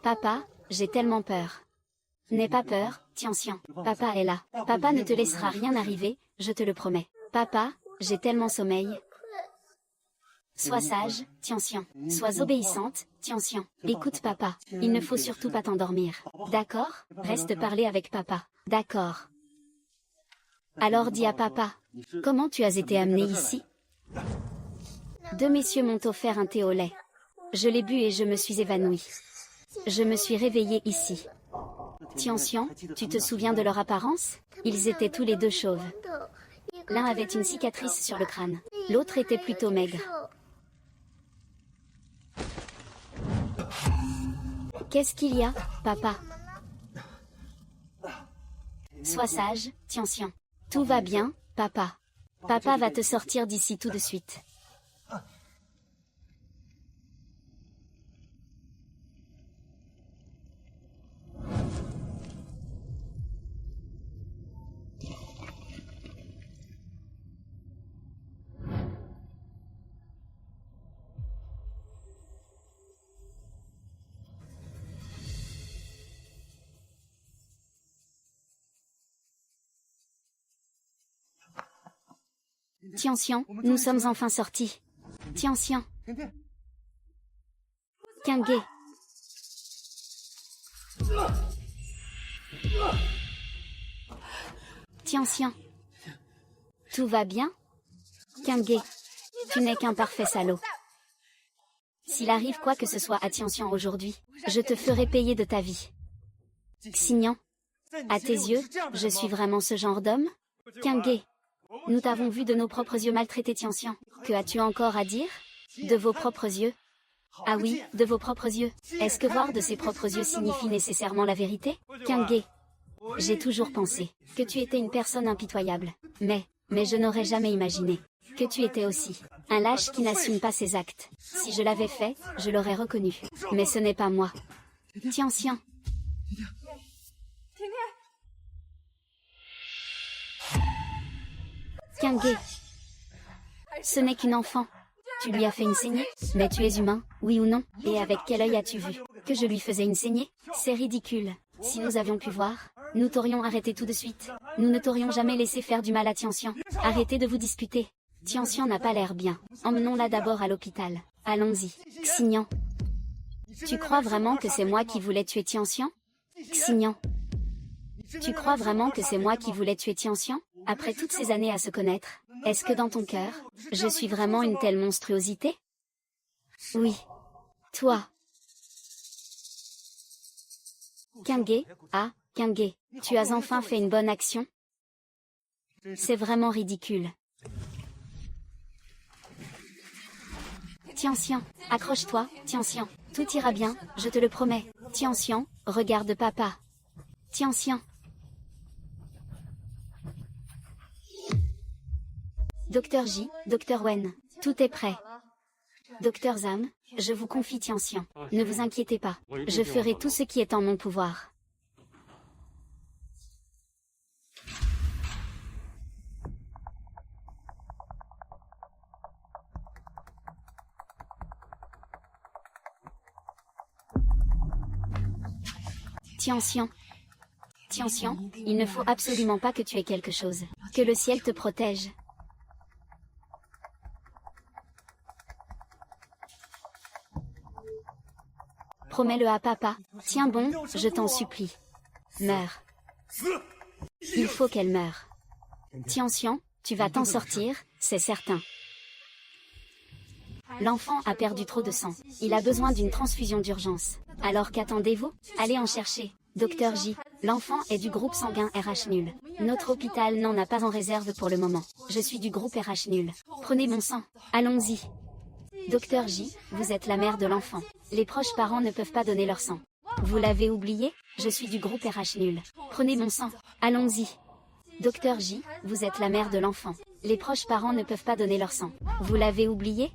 Papa, j'ai tellement peur. N'aie pas peur, Tian. Papa est là. Papa ne te laissera rien arriver, je te le promets. Papa, j'ai tellement sommeil. Sois sage, Tian. Sois obéissante, Tian. Écoute papa, il ne faut surtout pas t'endormir. D'accord? Reste parler avec papa. D'accord. Alors dis à papa, comment tu as été amené ici? Deux messieurs m'ont offert un thé au lait. Je l'ai bu et je me suis évanouie. Je me suis réveillée ici. Tian, tu te souviens de leur apparence? Ils étaient tous les deux chauves. L'un avait une cicatrice sur le crâne, l'autre était plutôt maigre. Qu'est-ce qu'il y a, papa? Sois sage, Tian. Tout va bien, papa. Papa va te sortir d'ici tout de suite. Tian, nous sommes enfin sortis. Tian. Kangé. Tian. Tout va bien? Kangé. Tu n'es qu'un parfait salaud. S'il arrive quoi que ce soit à Tian aujourd'hui, je te ferai payer de ta vie. Xignan. À tes yeux, je suis vraiment ce genre d'homme? Kangé. Nous t'avons vu de nos propres yeux maltraiter Tian. Que as-tu encore à dire? De vos propres yeux? Ah oui, de vos propres yeux. Est-ce que voir de ses propres yeux signifie nécessairement la vérité? Kangé. J'ai toujours pensé que tu étais une personne impitoyable. Mais je n'aurais jamais imaginé que tu étais aussi un lâche qui n'assume pas ses actes. Si je l'avais fait, je l'aurais reconnu. Mais ce n'est pas moi. Tian. Kangé. Ce n'est qu'une enfant. Tu lui as fait une saignée? Mais tu es humain, oui ou non? Et avec quel œil as-tu vu que je lui faisais une saignée? C'est ridicule. Si nous avions pu voir, nous t'aurions arrêté tout de suite. Nous ne t'aurions jamais laissé faire du mal à Tian. Arrêtez de vous disputer. Tian n'a pas l'air bien. Emmenons-la d'abord à l'hôpital. Allons-y. Xignan. Tu crois vraiment que c'est moi qui voulais tuer Tian? Xignan. Tu crois vraiment que c'est moi qui voulais tuer Tian? Après toutes ces années à se connaître, est-ce que dans ton cœur, je suis vraiment une telle monstruosité? Oui. Toi. Kangé, Kangé, tu as enfin fait une bonne action? C'est vraiment ridicule. Tian, accroche-toi, Tian. Tout ira bien, je te le promets. Tian, regarde papa. Tian. Docteur J, Docteur Wen, tout est prêt. Docteur Zam, je vous confie Tian. Ne vous inquiétez pas, je ferai tout ce qui est en mon pouvoir. Tian, il ne faut absolument pas que tu aies quelque chose. Que le ciel te protège. Promets-le à papa. Tiens bon, je t'en supplie. Meurs. Il faut qu'elle meure. Tian, tu vas t'en sortir, c'est certain. L'enfant a perdu trop de sang. Il a besoin d'une transfusion d'urgence. Alors qu'attendez-vous? Allez en chercher. Docteur J, l'enfant est du groupe sanguin RH nul. Notre hôpital n'en a pas en réserve pour le moment. Je suis du groupe RH nul. Prenez mon sang. Allons-y. Docteur J, vous êtes la mère de l'enfant. Les proches parents ne peuvent pas donner leur sang. Vous l'avez oublié? Je suis du groupe RH nul. Prenez mon sang. Allons-y. Docteur J, vous êtes la mère de l'enfant. Les proches parents ne peuvent pas donner leur sang. Vous l'avez oublié?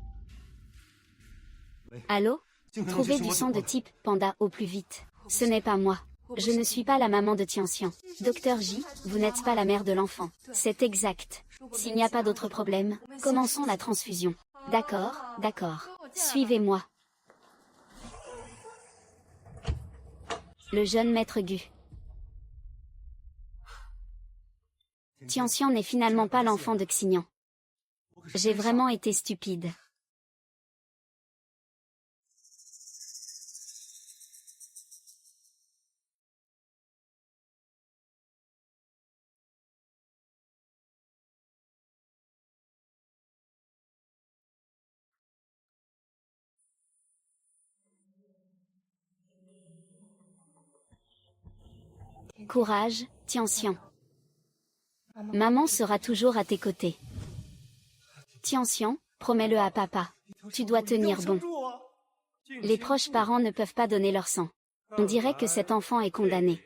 Allô? Trouvez du sang de type panda au plus vite. Ce n'est pas moi. Je ne suis pas la maman de Tianxian. Docteur J, vous n'êtes pas la mère de l'enfant. C'est exact. S'il n'y a pas d'autre problème, commençons la transfusion. D'accord, d'accord. Suivez-moi. Le jeune maître Gu. Tianxian n'est finalement pas l'enfant de Xignan. J'ai vraiment été stupide. Courage, Tianxian. Maman sera toujours à tes côtés. Tianxian, promets-le à papa. Tu dois tenir bon. Les proches parents ne peuvent pas donner leur sang. On dirait que cet enfant est condamné.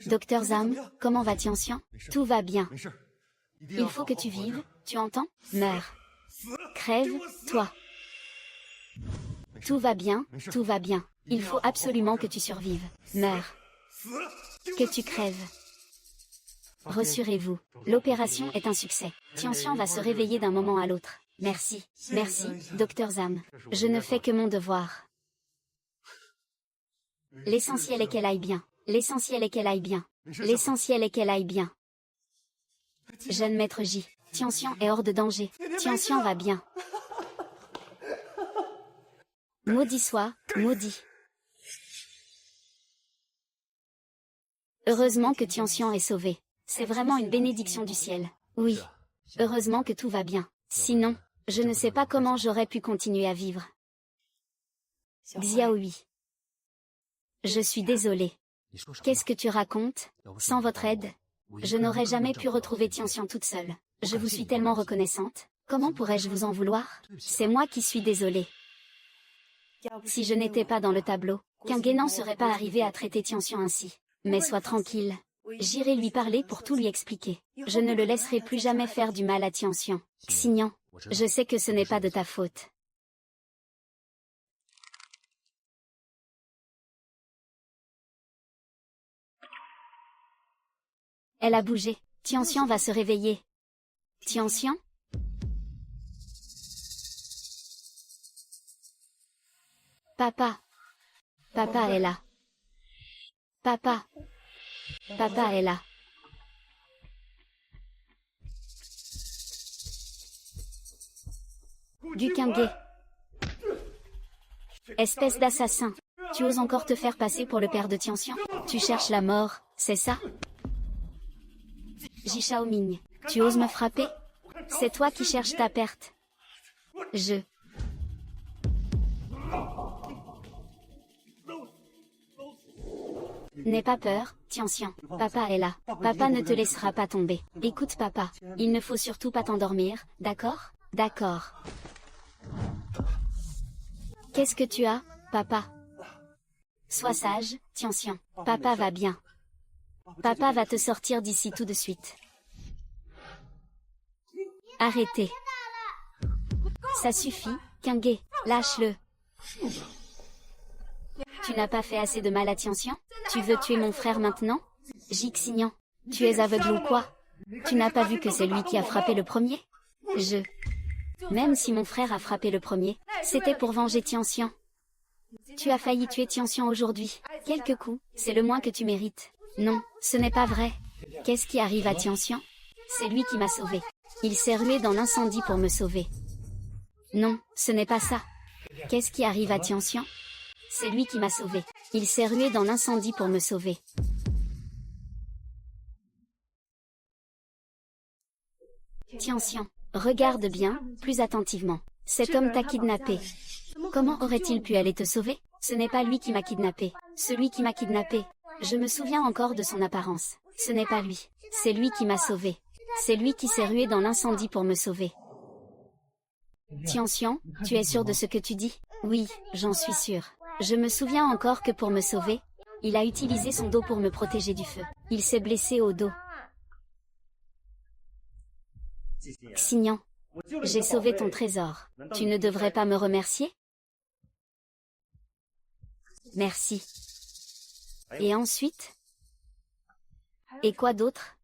Docteur Zhang, comment va Tianxian? Tout va bien. Il faut que tu vives, tu entends? Meurs. Crève, toi. Tout va bien, tout va bien. Il faut absolument que tu survives. Meurs. Que tu crèves. Rassurez-vous, l'opération est un succès. Tianxian va se réveiller d'un moment à l'autre. Merci, merci, Docteur Zhang. Je ne fais que mon devoir. L'essentiel est qu'elle aille bien. L'essentiel est qu'elle aille bien. L'essentiel est qu'elle aille bien. Jeune maître J, Tianxian est hors de danger. Tianxian va bien. Maudit soit, maudit. Heureusement que Tianxian est sauvé. C'est vraiment une bénédiction du ciel. Oui. Heureusement que tout va bien. Sinon, je ne sais pas comment j'aurais pu continuer à vivre. Xiaohui. Je suis désolée. Qu'est-ce que tu racontes? Sans votre aide, je n'aurais jamais pu retrouver Tianxian toute seule. Je vous suis tellement reconnaissante. Comment pourrais-je vous en vouloir? C'est moi qui suis désolée. Si je n'étais pas dans le tableau, Qingge n'en serait pas arrivé à traiter Tianxian ainsi. Mais sois tranquille. J'irai lui parler pour tout lui expliquer. Je ne le laisserai plus jamais faire du mal à Tianxian. Xignan, je sais que ce n'est pas de ta faute. Elle a bougé. Tianxian va se réveiller. Tianxian? Papa. Papa est là. Papa. Papa est là. Du Qingge. Espèce d'assassin. Tu oses encore te faire passer pour le père de Tianxian? Tu cherches la mort, c'est ça? Ji Shaoming, tu oses me frapper? C'est toi qui cherches ta perte. N'aie pas peur, Tianxian. Papa est là. Papa ne te laissera pas tomber. Écoute papa, il ne faut surtout pas t'endormir, d'accord? D'accord. Qu'est-ce que tu as, papa? Sois sage, Tianxian. Papa va bien. Papa va te sortir d'ici tout de suite. Arrêtez. Ça suffit, Qingge, lâche-le. Tu n'as pas fait assez de mal à Tianxian? Tu veux tuer mon frère maintenant? Xignan, tu es aveugle ou quoi? Tu n'as pas vu que c'est lui qui a frappé le premier? Même si mon frère a frappé le premier, c'était pour venger Tianxian. Tu as failli tuer Tianxian aujourd'hui. Quelques coups, c'est le moins que tu mérites. Non, ce n'est pas vrai. Qu'est-ce qui arrive à Tianxian? C'est lui qui m'a sauvé. Il s'est rué dans l'incendie pour me sauver. Non, ce n'est pas ça. Qu'est-ce qui arrive à Tianxian? C'est lui qui m'a sauvé. Il s'est rué dans l'incendie pour me sauver. Tianxian, regarde bien, plus attentivement. Cet homme t'a kidnappé. Comment aurait-il pu aller te sauver? Ce n'est pas lui qui m'a kidnappé. Celui qui m'a kidnappé. Je me souviens encore de son apparence. Ce n'est pas lui. C'est lui qui m'a sauvé. C'est lui qui s'est rué dans l'incendie pour me sauver. Tianxian, tu es sûr de ce que tu dis? Oui, j'en suis sûr. Je me souviens encore que pour me sauver, il a utilisé son dos pour me protéger du feu. Il s'est blessé au dos. Xignan, j'ai sauvé ton trésor. Tu ne devrais pas me remercier? Merci. Et ensuite? Et quoi d'autre?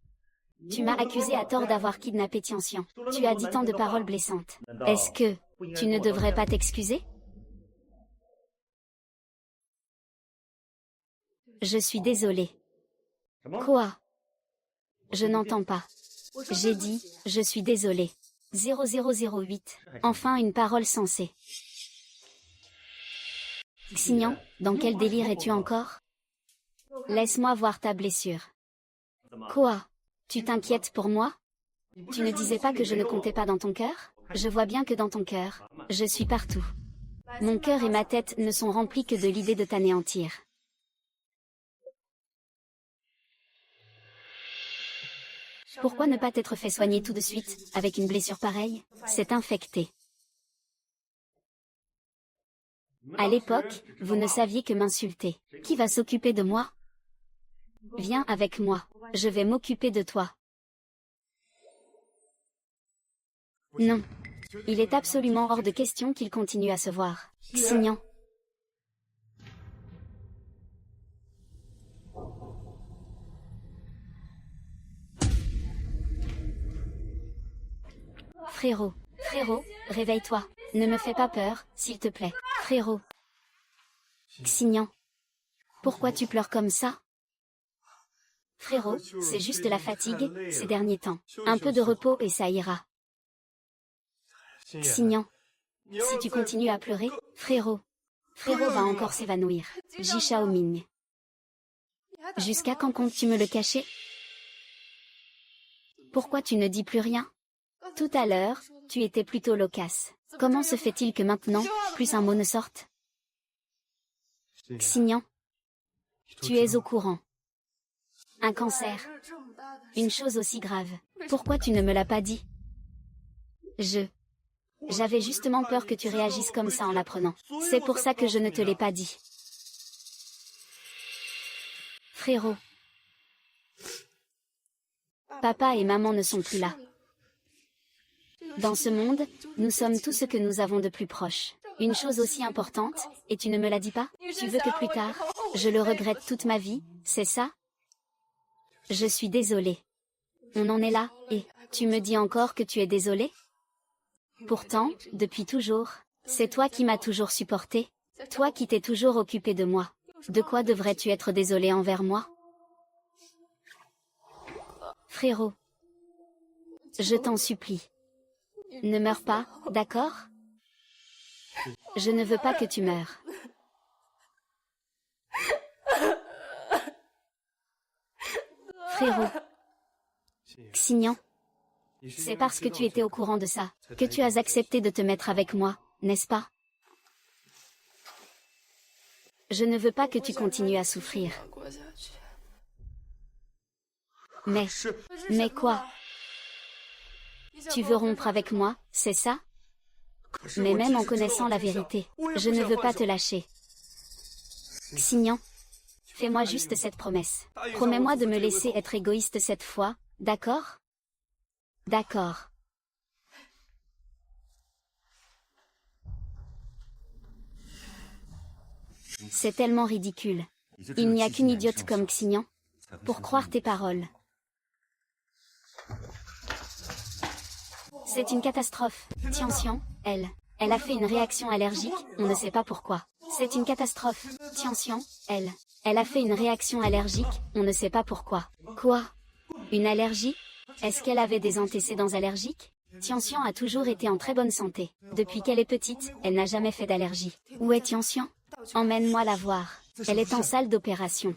Tu m'as accusé à tort d'avoir kidnappé Tianxian. Tu as dit tant de paroles blessantes. Est-ce que tu ne devrais pas t'excuser? Je suis désolée. Quoi? Je n'entends pas. J'ai dit, je suis désolée. 0008. Enfin une parole sensée. Xignan, dans quel délire es-tu encore? Laisse-moi voir ta blessure. Quoi? Tu t'inquiètes pour moi? Tu ne disais pas que je ne comptais pas dans ton cœur? Je vois bien que dans ton cœur, je suis partout. Mon cœur et ma tête ne sont remplis que de l'idée de t'anéantir. Pourquoi ne pas t'être fait soigner tout de suite, avec une blessure pareille? C'est infecté. À l'époque, vous ne saviez que m'insulter. Qui va s'occuper de moi? Viens avec moi, je vais m'occuper de toi. Non. Il est absolument hors de question qu'il continue à se voir. Xignan. Frérot, réveille-toi. Ne me fais pas peur, s'il te plaît. Frérot. Xignan. Pourquoi tu pleures comme ça? Frérot, c'est juste la fatigue, ces derniers temps. Un peu de repos et ça ira. Xignan. Si tu continues à pleurer, frérot va encore s'évanouir. Ji Xiaoming. Jusqu'à quand comptes-tu me le cacher? Pourquoi tu ne dis plus rien? Tout à l'heure, tu étais plutôt loquace. Comment se fait-il que maintenant, plus un mot ne sorte? Xignan. Tu es au courant. Un cancer. Une chose aussi grave. Pourquoi tu ne me l'as pas dit? J'avais justement peur que tu réagisses comme ça en l'apprenant. C'est pour ça que je ne te l'ai pas dit. Frérot. Papa et maman ne sont plus là. Dans ce monde, nous sommes tout ce que nous avons de plus proche. Une chose aussi importante, et tu ne me l'as dit pas? Tu veux que plus tard, je le regrette toute ma vie, c'est ça? Je suis désolée. On en est là, et tu me dis encore que tu es désolée? Pourtant, depuis toujours, c'est toi qui m'as toujours supporté, toi qui t'es toujours occupé de moi. De quoi devrais-tu être désolé envers moi? Frérot. Je t'en supplie. Ne meurs pas, d'accord? Je ne veux pas que tu meures. Frérot. Xignan. C'est parce que tu étais au courant de ça, que tu as accepté de te mettre avec moi, n'est-ce pas? Je ne veux pas que tu continues à souffrir. Mais quoi? Tu veux rompre avec moi, c'est ça? Mais même en connaissant la vérité, je ne veux pas te lâcher. Xignan. Fais-moi juste cette promesse. Promets-moi de me laisser être égoïste cette fois, d'accord? D'accord. C'est tellement ridicule. Il n'y a qu'une idiote comme Xignan pour croire tes paroles. C'est une catastrophe. Tianxian, elle a fait une réaction allergique, on ne sait pas pourquoi. C'est une catastrophe. Tianxian, elle a fait une réaction allergique, on ne sait pas pourquoi. Quoi? Une allergie? Est-ce qu'elle avait des antécédents allergiques? Tianxian a toujours été en très bonne santé. Depuis qu'elle est petite, elle n'a jamais fait d'allergie. Où est Tianxian? Emmène-moi la voir. Elle est en salle d'opération.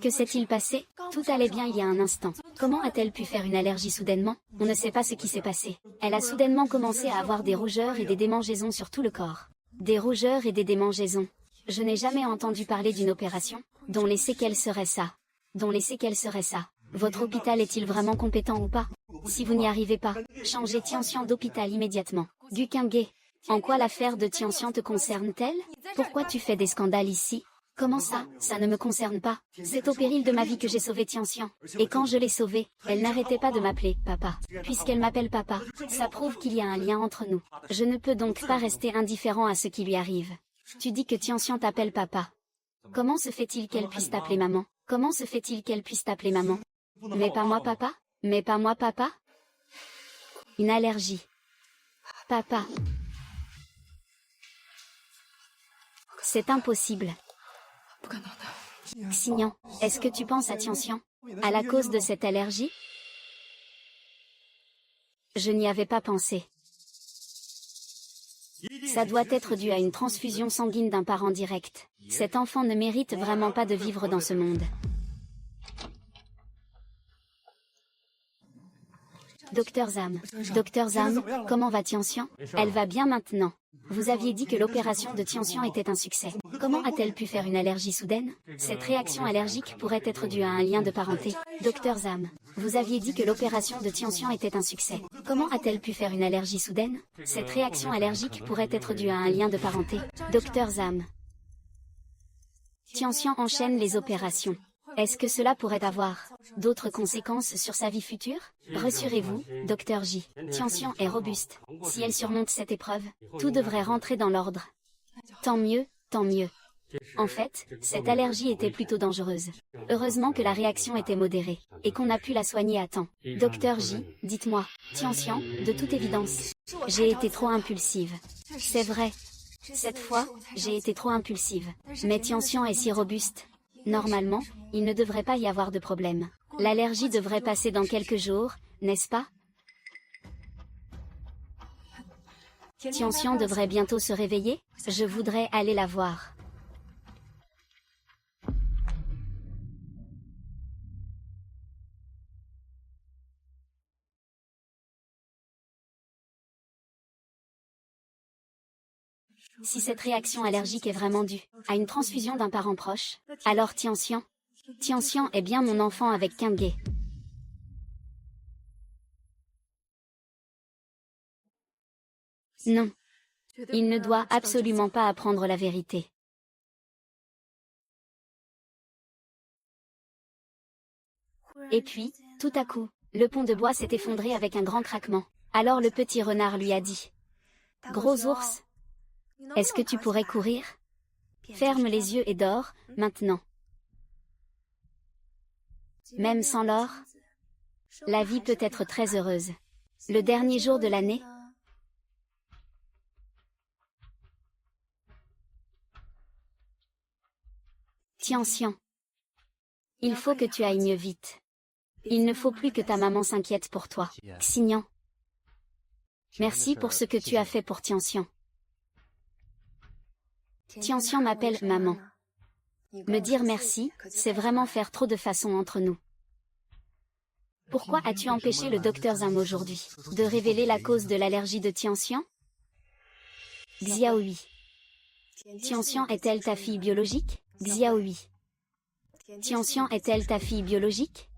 Que s'est-il passé? Tout allait bien il y a un instant. Comment a-t-elle pu faire une allergie soudainement? On ne sait pas ce qui s'est passé. Elle a soudainement commencé à avoir des rougeurs et des démangeaisons sur tout le corps. Des rougeurs et des démangeaisons. Je n'ai jamais entendu parler d'une opération dont les séquelles seraient ça. Votre hôpital est-il vraiment compétent ou pas? Si vous n'y arrivez pas, changez Tianxian d'hôpital immédiatement. Gu Qingge. En quoi l'affaire de Tianxian te concerne-t-elle? Pourquoi tu fais des scandales ici? Comment ça, ça ne me concerne pas. C'est au péril de ma vie que j'ai sauvé Tianxian. Et quand je l'ai sauvée, elle n'arrêtait pas de m'appeler papa. Puisqu'elle m'appelle papa, ça prouve qu'il y a un lien entre nous. Je ne peux donc pas rester indifférent à ce qui lui arrive. Tu dis que Tianxian t'appelle papa. Comment se fait-il qu'elle puisse t'appeler maman? Comment se fait-il qu'elle puisse t'appeler maman? Mais pas moi papa? Mais pas moi papa? Une allergie. Papa. C'est impossible. Xignan, est-ce que tu penses à Tianxian? À la cause de cette allergie? Je n'y avais pas pensé. Ça doit être dû à une transfusion sanguine d'un parent direct. Cet enfant ne mérite vraiment pas de vivre dans ce monde. Docteur Zam, comment va Tianxian? Elle va bien maintenant. Vous aviez dit que l'opération de Tianxian était un succès. Comment a-t-elle pu faire une allergie soudaine? Cette réaction allergique pourrait être due à un lien de parenté. Docteur Zam, vous aviez dit que l'opération de Tianxian était un succès. Comment a-t-elle pu faire une allergie soudaine? Cette réaction allergique pourrait être due à un lien de parenté. Docteur Zam. Tianxian enchaîne les opérations. Est-ce que cela pourrait avoir d'autres conséquences sur sa vie future? Rassurez-vous, Docteur J. Tianxian est robuste. Si elle surmonte cette épreuve, tout devrait rentrer dans l'ordre. Tant mieux, tant mieux. En fait, cette allergie était plutôt dangereuse. Heureusement que la réaction était modérée, et qu'on a pu la soigner à temps. Docteur J, dites-moi, Tianxian, de toute évidence, j'ai été trop impulsive. C'est vrai. Cette fois, j'ai été trop impulsive. Mais Tianxian est si robuste. Normalement, il ne devrait pas y avoir de problème. L'allergie devrait passer dans quelques jours, n'est-ce pas? Tianxian devrait bientôt se réveiller. Je voudrais aller la voir. Si cette réaction allergique est vraiment due à une transfusion d'un parent proche, alors Tianxian est bien mon enfant avec Qingge. Non. Il ne doit absolument pas apprendre la vérité. Et puis, tout à coup, le pont de bois s'est effondré avec un grand craquement. Alors le petit renard lui a dit: Gros ours, est-ce que tu pourrais courir? Ferme les yeux et dors, maintenant. Même sans l'or, la vie peut être très heureuse. Le dernier jour de l'année, Tianxian, il faut que tu ailles mieux vite. Il ne faut plus que ta maman s'inquiète pour toi. Xignan, merci pour ce que tu as fait pour Tianxian. Tianxian m'appelle maman. Me dire merci, c'est vraiment faire trop de façons entre nous. Pourquoi as-tu empêché le docteur Zam aujourd'hui de révéler la cause de l'allergie de Tianxian? Xiaohui. Tianxian est-elle ta fille biologique? Xiaohui. Tianxian est-elle ta fille biologique?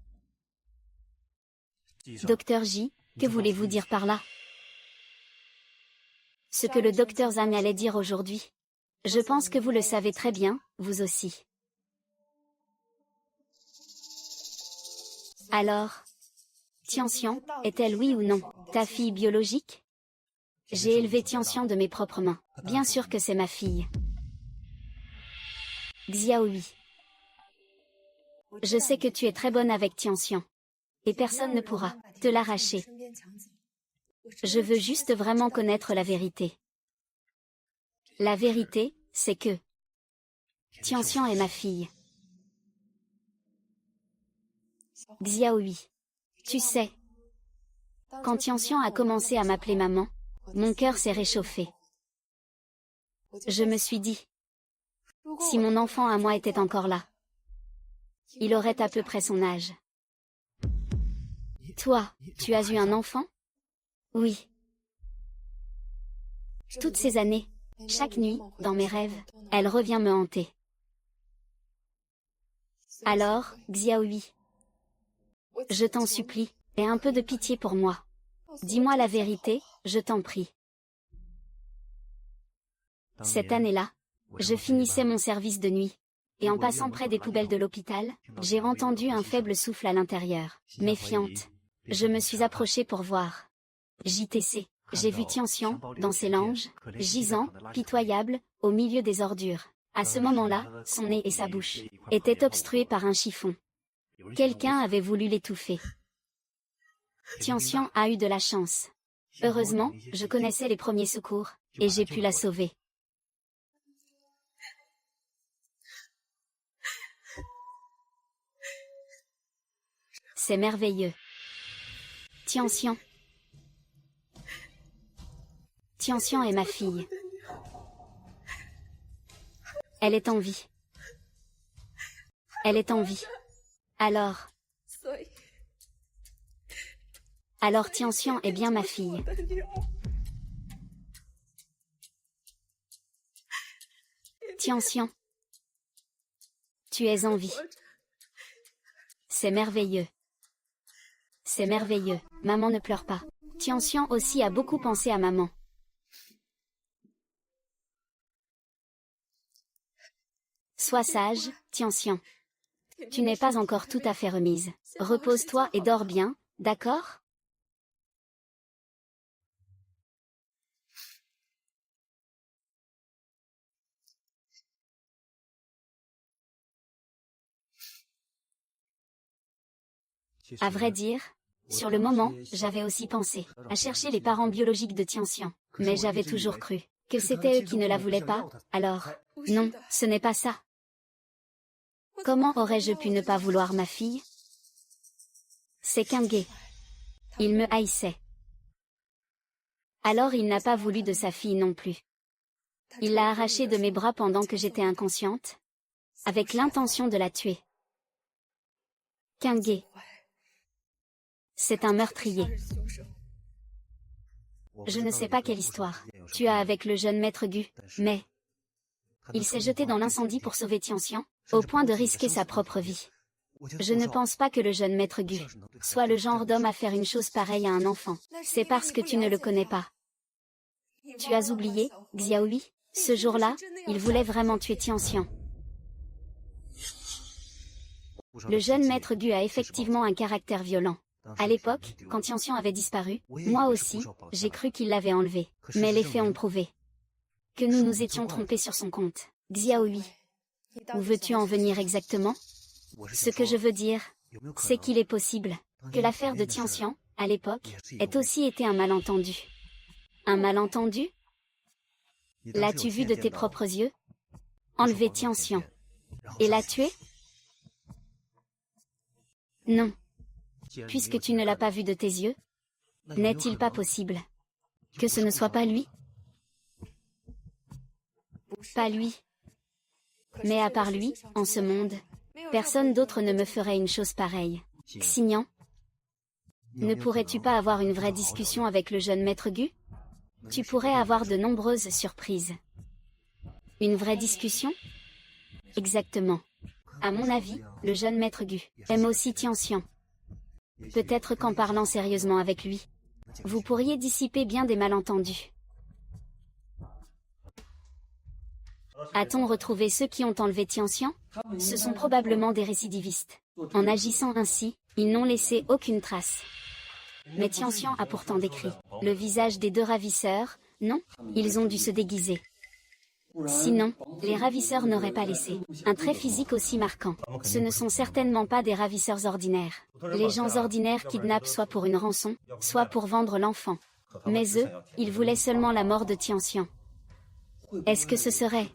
Docteur J, que voulez-vous dire par là? Ce que le docteur Zam allait dire aujourd'hui. Je pense que vous le savez très bien, vous aussi. Alors, Tianxian, est-elle oui ou non, ta fille biologique? J'ai élevé Tianxian de mes propres mains. Bien sûr que c'est ma fille. Xiaohui. Je sais que tu es très bonne avec Tianxian. Et personne ne pourra te l'arracher. Je veux juste vraiment connaître la vérité. La vérité, c'est que Tianxian est ma fille. Xiaohui. Tu sais, quand Tianxian a commencé à m'appeler maman, mon cœur s'est réchauffé. Je me suis dit, si mon enfant à moi était encore là, il aurait à peu près son âge. Toi, tu as eu un enfant? Oui. Toutes ces années, chaque nuit, dans mes rêves, elle revient me hanter. Alors, Xiaohui, je t'en supplie, aie un peu de pitié pour moi. Dis-moi la vérité, je t'en prie. Cette année-là, je finissais mon service de nuit. et en passant près des poubelles de l'hôpital, j'ai entendu un faible souffle à l'intérieur. Méfiante. Je me suis approchée pour voir. JTC. J'ai vu Tianxian, dans ses langes, gisant, pitoyable, au milieu des ordures. À ce moment-là, son nez et sa bouche étaient obstrués par un chiffon. Quelqu'un avait voulu l'étouffer. Tianxian a eu de la chance. Heureusement, je connaissais les premiers secours, et j'ai pu la sauver. C'est merveilleux. Tianxian. Tianxian est ma fille. Elle est en vie. Elle est en vie. Alors Tianxian est bien ma fille. Tianxian. Tu es en vie. C'est merveilleux. C'est merveilleux. Maman ne pleure pas. Tianxian aussi a beaucoup pensé à maman. Sois sage, Tianxian. Tu n'es pas encore tout à fait remise. Repose-toi et dors bien, d'accord? À vrai dire, sur le moment, j'avais aussi pensé à chercher les parents biologiques de Tianxian. Mais j'avais toujours cru que c'était eux qui ne la voulaient pas, alors... Non, ce n'est pas ça. Comment aurais-je pu ne pas vouloir ma fille? C'est qu'un gay. Il me haïssait. Alors il n'a pas voulu de sa fille non plus. Il l'a arrachée de mes bras pendant que j'étais inconsciente, avec l'intention de la tuer. Qu'un gay. C'est un meurtrier. Je ne sais pas quelle histoire tu as avec le jeune maître Gu, mais... Il s'est jeté dans l'incendie pour sauver Tianxian, au point de risquer sa propre vie. Je ne pense pas que le jeune maître Gu soit le genre d'homme à faire une chose pareille à un enfant. C'est parce que tu ne le connais pas. Tu as oublié, Xiaohui, ce jour-là, il voulait vraiment tuer Tianxian. Le jeune maître Gu a effectivement un caractère violent. À l'époque, quand Tianxian avait disparu, moi aussi, j'ai cru qu'il l'avait enlevé. Mais les faits ont prouvé que nous nous étions trompés sur son compte. Xiaohui. Où veux-tu en venir exactement? Ce que je veux dire, c'est qu'il est possible que l'affaire de Tianxian, à l'époque, ait aussi été un malentendu. Un malentendu? L'as-tu vu de tes propres yeux? Enlever Tianxian. Et la tuer? Non. Puisque tu ne l'as pas vu de tes yeux, n'est-il pas possible que ce ne soit pas lui? Pas lui. Mais à part lui, en ce monde, personne d'autre ne me ferait une chose pareille. Xignan, ne pourrais-tu pas avoir une vraie discussion avec le jeune maître Gu? Tu pourrais avoir de nombreuses surprises. Une vraie discussion? Exactement. À mon avis, le jeune maître Gu aime aussi Tianxian. Peut-être qu'en parlant sérieusement avec lui, vous pourriez dissiper bien des malentendus. A-t-on retrouvé ceux qui ont enlevé Tianxian? Ce sont probablement des récidivistes. En agissant ainsi, ils n'ont laissé aucune trace. Mais Tianxian a pourtant décrit le visage des deux ravisseurs, non? Ils ont dû se déguiser. Sinon, les ravisseurs n'auraient pas laissé un trait physique aussi marquant. Ce ne sont certainement pas des ravisseurs ordinaires. Les gens ordinaires kidnappent soit pour une rançon, soit pour vendre l'enfant. Mais eux, ils voulaient seulement la mort de Tianxian. Est-ce que ce serait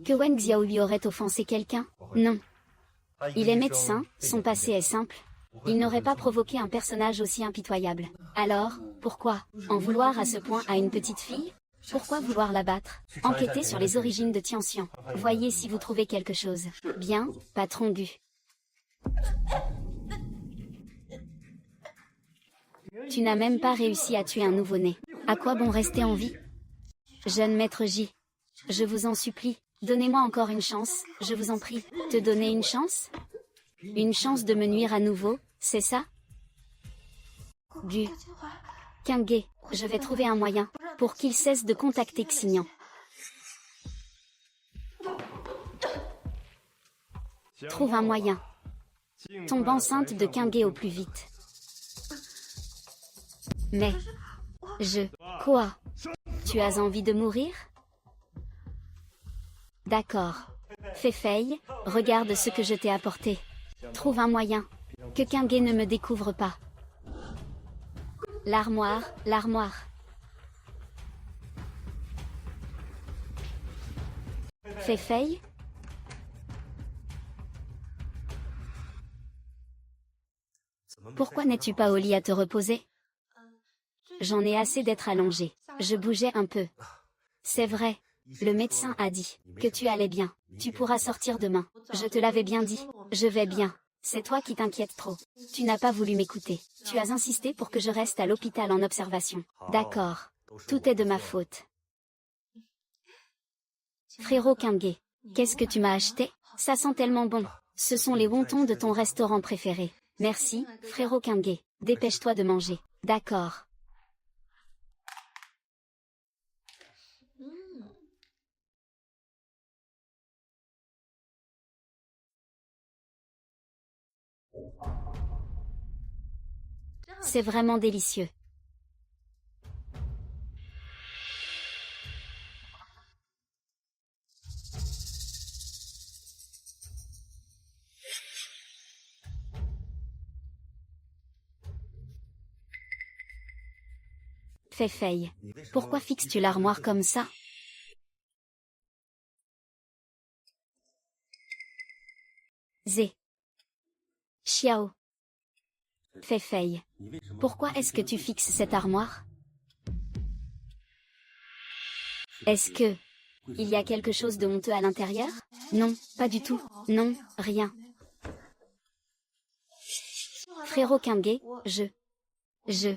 que Wen Xiaohui aurait offensé quelqu'un? Non. Il est médecin, son passé est simple. Il n'aurait pas provoqué un personnage aussi impitoyable. Alors, pourquoi en vouloir à ce point à une petite fille? Pourquoi vouloir la battre? Enquêtez sur les origines de Tianxian. Voyez si vous trouvez quelque chose. Bien, patron Gu. Tu n'as même pas réussi à tuer un nouveau-né. À quoi bon rester en vie? Jeune maître J, je vous en supplie, donnez-moi encore une chance, je vous en prie. Te donner une chance? Une chance de me nuire à nouveau, c'est ça? Gu. Qingge, je vais trouver un moyen pour qu'il cesse de contacter Xignan. Trouve un moyen. Tombe enceinte de Qingé au plus vite. Mais... Quoi? Tu as envie de mourir? D'accord. Fei, regarde ce que je t'ai apporté. Trouve un moyen. Que Qingé ne me découvre pas. L'armoire. Fei? Pourquoi n'es-tu pas au lit à te reposer? J'en ai assez d'être allongé. Je bougeais un peu. C'est vrai. Le médecin a dit que tu allais bien. Tu pourras sortir demain. Je te l'avais bien dit. Je vais bien. C'est toi qui t'inquiètes trop. Tu n'as pas voulu m'écouter. Tu as insisté pour que je reste à l'hôpital en observation. D'accord. Tout est de ma faute. Frérot Qingé, qu'est-ce que tu m'as acheté? Ça sent tellement bon. Ce sont les wontons de ton restaurant préféré. Merci, frérot Qingé. Dépêche-toi de manger. D'accord. C'est vraiment délicieux. Fei, pourquoi fixes-tu l'armoire comme ça? Zé. Xiao. Fei, pourquoi est-ce que tu fixes cette armoire? Est-ce que... il y a quelque chose de honteux à l'intérieur? Non, pas du tout. Non, rien. Frérot Qingé, je...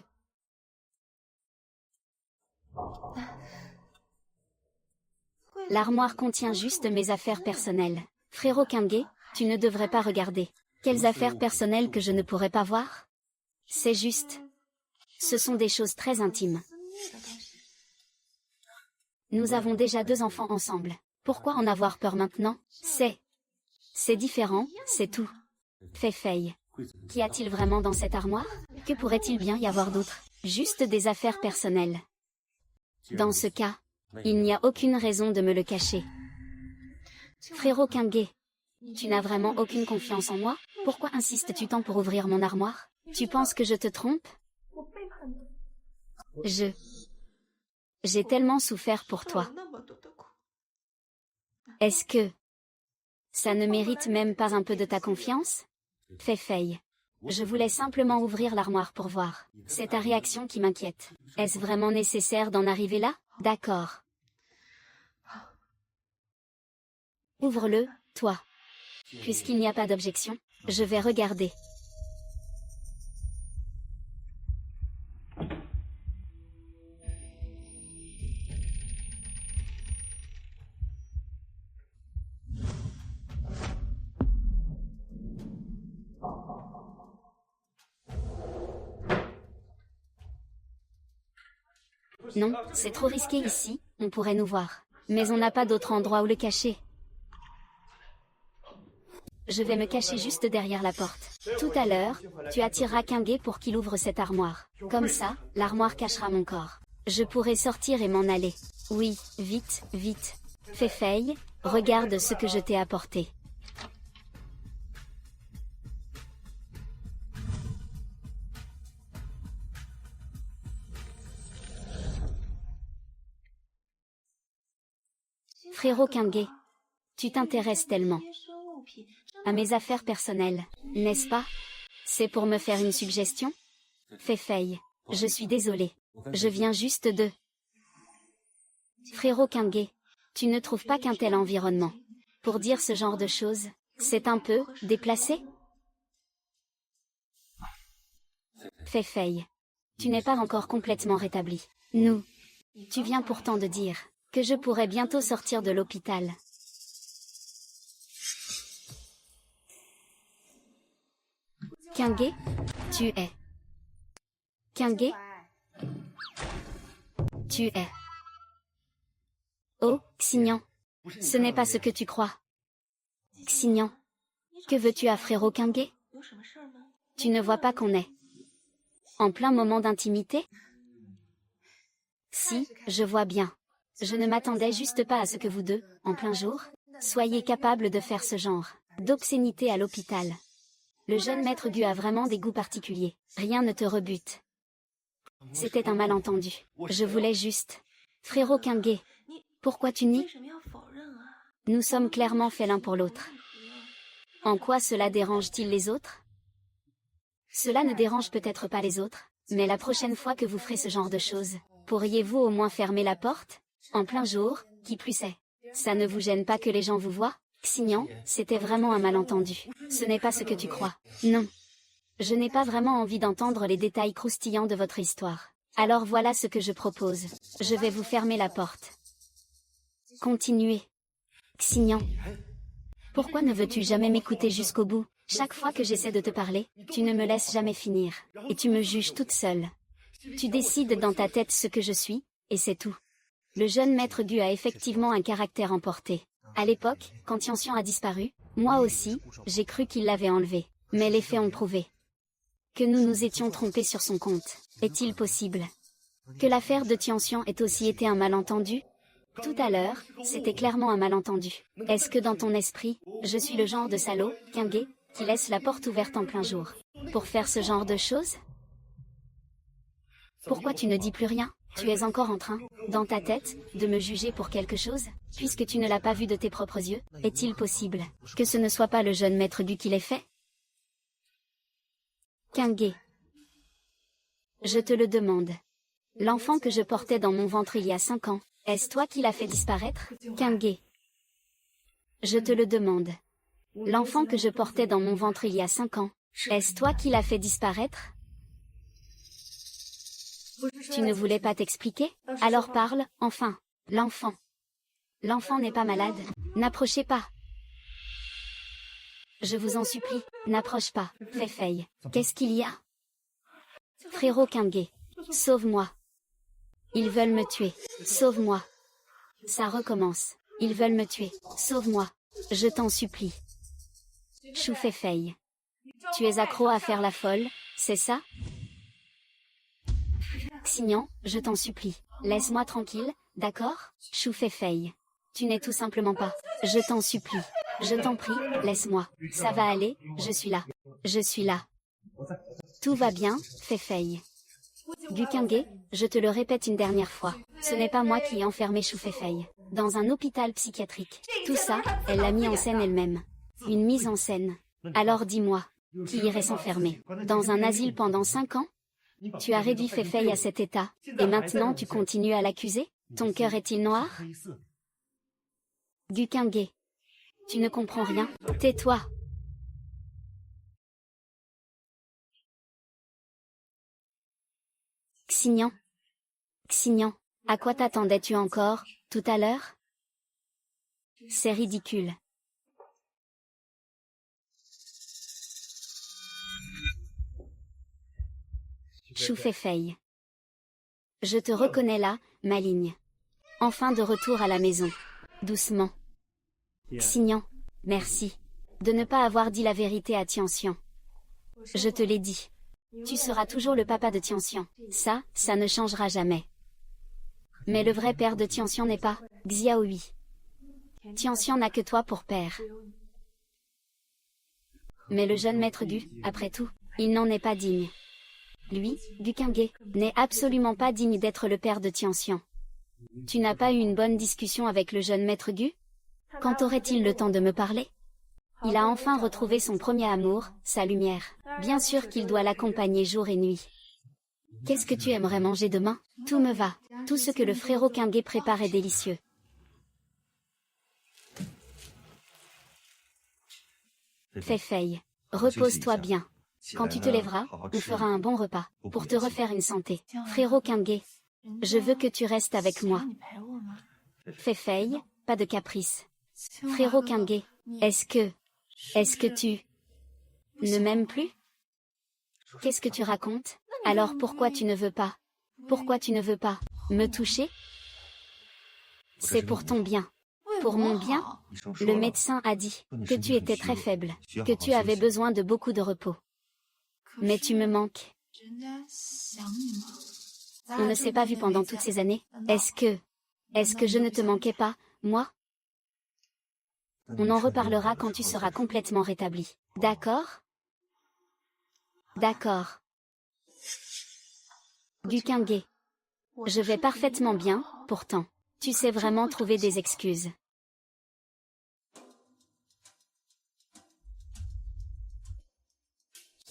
L'armoire contient juste mes affaires personnelles. Frérot Qingé, tu ne devrais pas regarder. Quelles affaires personnelles que je ne pourrais pas voir? C'est juste. Ce sont des choses très intimes. Nous avons déjà 2 enfants ensemble. Pourquoi en avoir peur maintenant? C'est différent, c'est tout. Fei. Qu'y a-t-il vraiment dans cette armoire? Que pourrait-il bien y avoir d'autre? Juste des affaires personnelles. Dans ce cas, il n'y a aucune raison de me le cacher. Frérot Qingé, tu n'as vraiment aucune confiance en moi? Pourquoi insistes-tu tant pour ouvrir mon armoire? Tu penses que je te trompe? J'ai tellement souffert pour toi. Est-ce que... ça ne mérite même pas un peu de ta confiance? Fei. Je voulais simplement ouvrir l'armoire pour voir. C'est ta réaction qui m'inquiète. Est-ce vraiment nécessaire d'en arriver là? D'accord. Ouvre-le, toi. Puisqu'il n'y a pas d'objection, je vais regarder. Non, c'est trop risqué ici, on pourrait nous voir. Mais on n'a pas d'autre endroit où le cacher. Je vais me cacher juste derrière la porte. Tout à l'heure, tu attireras Qingé pour qu'il ouvre cette armoire. Comme ça, l'armoire cachera mon corps. Je pourrai sortir et m'en aller. Oui, vite, vite. Fei, regarde ce que je t'ai apporté. Frérot Qingé, tu t'intéresses tellement à mes affaires personnelles, n'est-ce pas? C'est pour me faire une suggestion? Fei, je suis désolé. Je viens juste de... Frérot Qingé, tu ne trouves pas qu'un tel environnement, pour dire ce genre de choses, c'est un peu déplacé? Fei, tu n'es pas encore complètement rétabli. Tu viens pourtant de dire que je pourrais bientôt sortir de l'hôpital. Qingé, tu es... Qingé, tu es... Oh, Xignan. Ce n'est pas ce que tu crois. Xignan. Que veux-tu à frérot Qingge? Tu ne vois pas qu'on est en plein moment d'intimité? Si, je vois bien. Je ne m'attendais juste pas à ce que vous deux, en plein jour, soyez capables de faire ce genre d'obscénité à l'hôpital. Le jeune maître Gu a vraiment des goûts particuliers. Rien ne te rebute. C'était un malentendu. Je voulais juste... Frérot Qingge, pourquoi tu nies? Nous sommes clairement faits l'un pour l'autre. En quoi cela dérange-t-il les autres? Cela ne dérange peut-être pas les autres, mais la prochaine fois que vous ferez ce genre de choses, pourriez-vous au moins fermer la porte? En plein jour, qui plus est. Ça ne vous gêne pas que les gens vous voient? Xignan, c'était vraiment un malentendu. Ce n'est pas ce que tu crois. Non. Je n'ai pas vraiment envie d'entendre les détails croustillants de votre histoire. Alors voilà ce que je propose. Je vais vous fermer la porte. Continuez. Xignan. Pourquoi ne veux-tu jamais m'écouter jusqu'au bout? Chaque fois que j'essaie de te parler, tu ne me laisses jamais finir, et tu me juges toute seule. Tu décides dans ta tête ce que je suis, et c'est tout. Le jeune maître Gu a effectivement un caractère emporté. À l'époque, quand Tianxian a disparu, moi aussi, j'ai cru qu'il l'avait enlevé. Mais les faits ont prouvé que nous nous étions trompés sur son compte. Est-il possible que l'affaire de Tianxian ait aussi été un malentendu? Tout à l'heure, c'était clairement un malentendu. Est-ce que dans ton esprit, je suis le genre de salaud, Qingge, qui laisse la porte ouverte en plein jour pour faire ce genre de choses? Pourquoi tu ne dis plus rien? Tu es encore en train, dans ta tête, de me juger pour quelque chose, puisque tu ne l'as pas vu de tes propres yeux? Est-il possible que ce ne soit pas le jeune maître Gu qui l'ait fait? Qingge. Je te le demande. L'enfant que je portais dans mon ventre il y a 5 ans, est-ce toi qui l'as fait disparaître? Qingge. Je te le demande. L'enfant que je portais dans mon ventre il y a 5 ans, est-ce toi qui l'as fait disparaître? Tu ne voulais pas t'expliquer? Alors parle, enfin. L'enfant. L'enfant n'est pas malade. N'approchez pas. Je vous en supplie, n'approche pas. Fei. Qu'est-ce qu'il y a? Frérot Qingge. Sauve-moi. Ils veulent me tuer. Sauve-moi. Ça recommence. Ils veulent me tuer. Sauve-moi. Je t'en supplie. Chou Fei. Tu es accro à faire la folle, c'est ça? Xignan, je t'en supplie. Laisse-moi tranquille, d'accord? Chou Fei. Tu n'es tout simplement pas. Je t'en supplie. Je t'en prie, laisse-moi. Ça va aller, je suis là. Je suis là. Tout va bien, Fei. Gu Qingge, je te le répète une dernière fois. Ce n'est pas moi qui ai enfermé Chou Fei dans un hôpital psychiatrique. Tout ça, elle l'a mis en scène elle-même. Une mise en scène. Alors dis-moi, qui irait s'enfermer dans un asile pendant 5 ans? Tu as réduit Fei à cet état, et maintenant tu continues à l'accuser? Ton cœur est-il noir? Gu Qingge. Tu ne comprends rien? Tais-toi. Xignan. Xignan, à quoi t'attendais-tu encore, tout à l'heure? C'est ridicule. Chou Fei. Je te reconnais là, maligne. Enfin de retour à la maison. Doucement. Xignan, merci. De ne pas avoir dit la vérité à Tianxian. Je te l'ai dit. Tu seras toujours le papa de Tianxian. Ça ne changera jamais. Mais le vrai père de Tianxian n'est pas Xiaohui. Tianxian n'a que toi pour père. Mais le jeune maître Gu, après tout, il n'en est pas digne. Lui, Gu Qingge, n'est absolument pas digne d'être le père de Tianxian. Tu n'as pas eu une bonne discussion avec le jeune maître Gu? Quand aurait-il le temps de me parler? Il a enfin retrouvé son premier amour, sa lumière. Bien sûr qu'il doit l'accompagner jour et nuit. Qu'est-ce que tu aimerais manger demain? Tout me va. Tout ce que le frérot Qingge prépare est délicieux. Fei. Repose-toi bien. Quand tu te lèveras, on fera un bon repas, pour te refaire une santé. Frérot Qingge, je veux que tu restes avec moi. Fei, pas de caprice. Frérot Qingge, est-ce que tu ne m'aimes plus? Qu'est-ce que tu racontes? Alors pourquoi tu ne veux pas? Pourquoi tu ne veux pas me toucher? C'est pour ton bien. Pour mon bien, le médecin a dit que tu étais très faible, que tu avais besoin de beaucoup de repos. Mais tu me manques. On ne s'est pas vu pendant toutes ces années. Est-ce que je ne te manquais pas, moi? On en reparlera quand tu seras complètement rétabli. D'accord? D'accord. Gukange. Je vais parfaitement bien, pourtant. Tu sais vraiment trouver des excuses.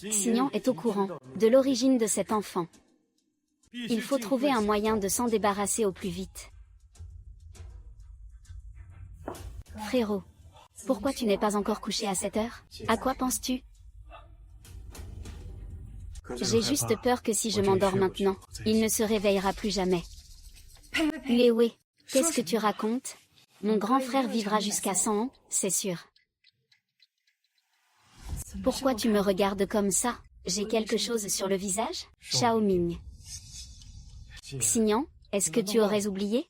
Xignan est au courant de l'origine de cet enfant. Il faut trouver un moyen de s'en débarrasser au plus vite. Frérot, pourquoi tu n'es pas encore couché à cette heure? À quoi penses-tu? J'ai juste peur que si je m'endors maintenant, il ne se réveillera plus jamais. Léoué, qu'est-ce que tu racontes? Mon grand frère vivra jusqu'à 100 ans, c'est sûr. Pourquoi tu me regardes comme ça? J'ai quelque chose sur le visage? Xiaoming. Xignan, est-ce que tu aurais oublié?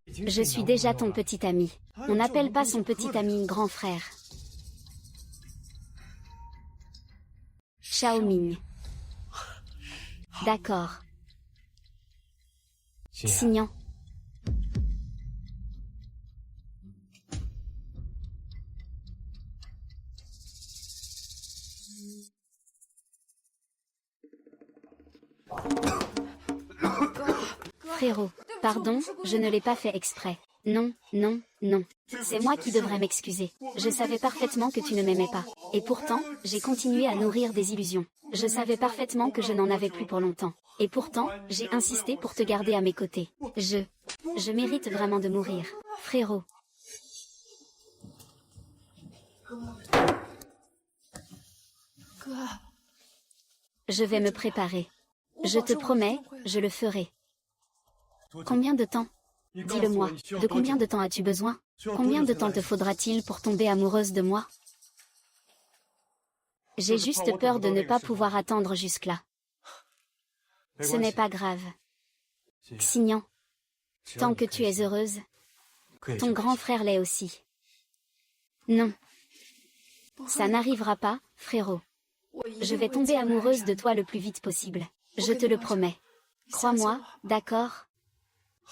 Je suis déjà ton petit ami. On n'appelle pas son petit ami grand frère. Xiaoming. D'accord. Xignan. Frérot, pardon, je ne l'ai pas fait exprès. Non, non, non. C'est moi qui devrais m'excuser. Je savais parfaitement que tu ne m'aimais pas. Et pourtant, j'ai continué à nourrir des illusions. Je savais parfaitement que je n'en avais plus pour longtemps. Et pourtant, j'ai insisté pour te garder à mes côtés. Je mérite vraiment de mourir. Frérot. Je vais me préparer. Je te promets, je le ferai. Combien de temps? Dis-le-moi, de combien de temps as-tu besoin? Combien de temps te faudra-t-il pour tomber amoureuse de moi? J'ai juste peur de ne pas pouvoir attendre jusque-là. Ce n'est pas grave. Xignan, tant que tu es heureuse, ton grand frère l'est aussi. Non. Ça n'arrivera pas, frérot. Je vais tomber amoureuse de toi le plus vite possible. Je te le promets. Crois-moi, d'accord?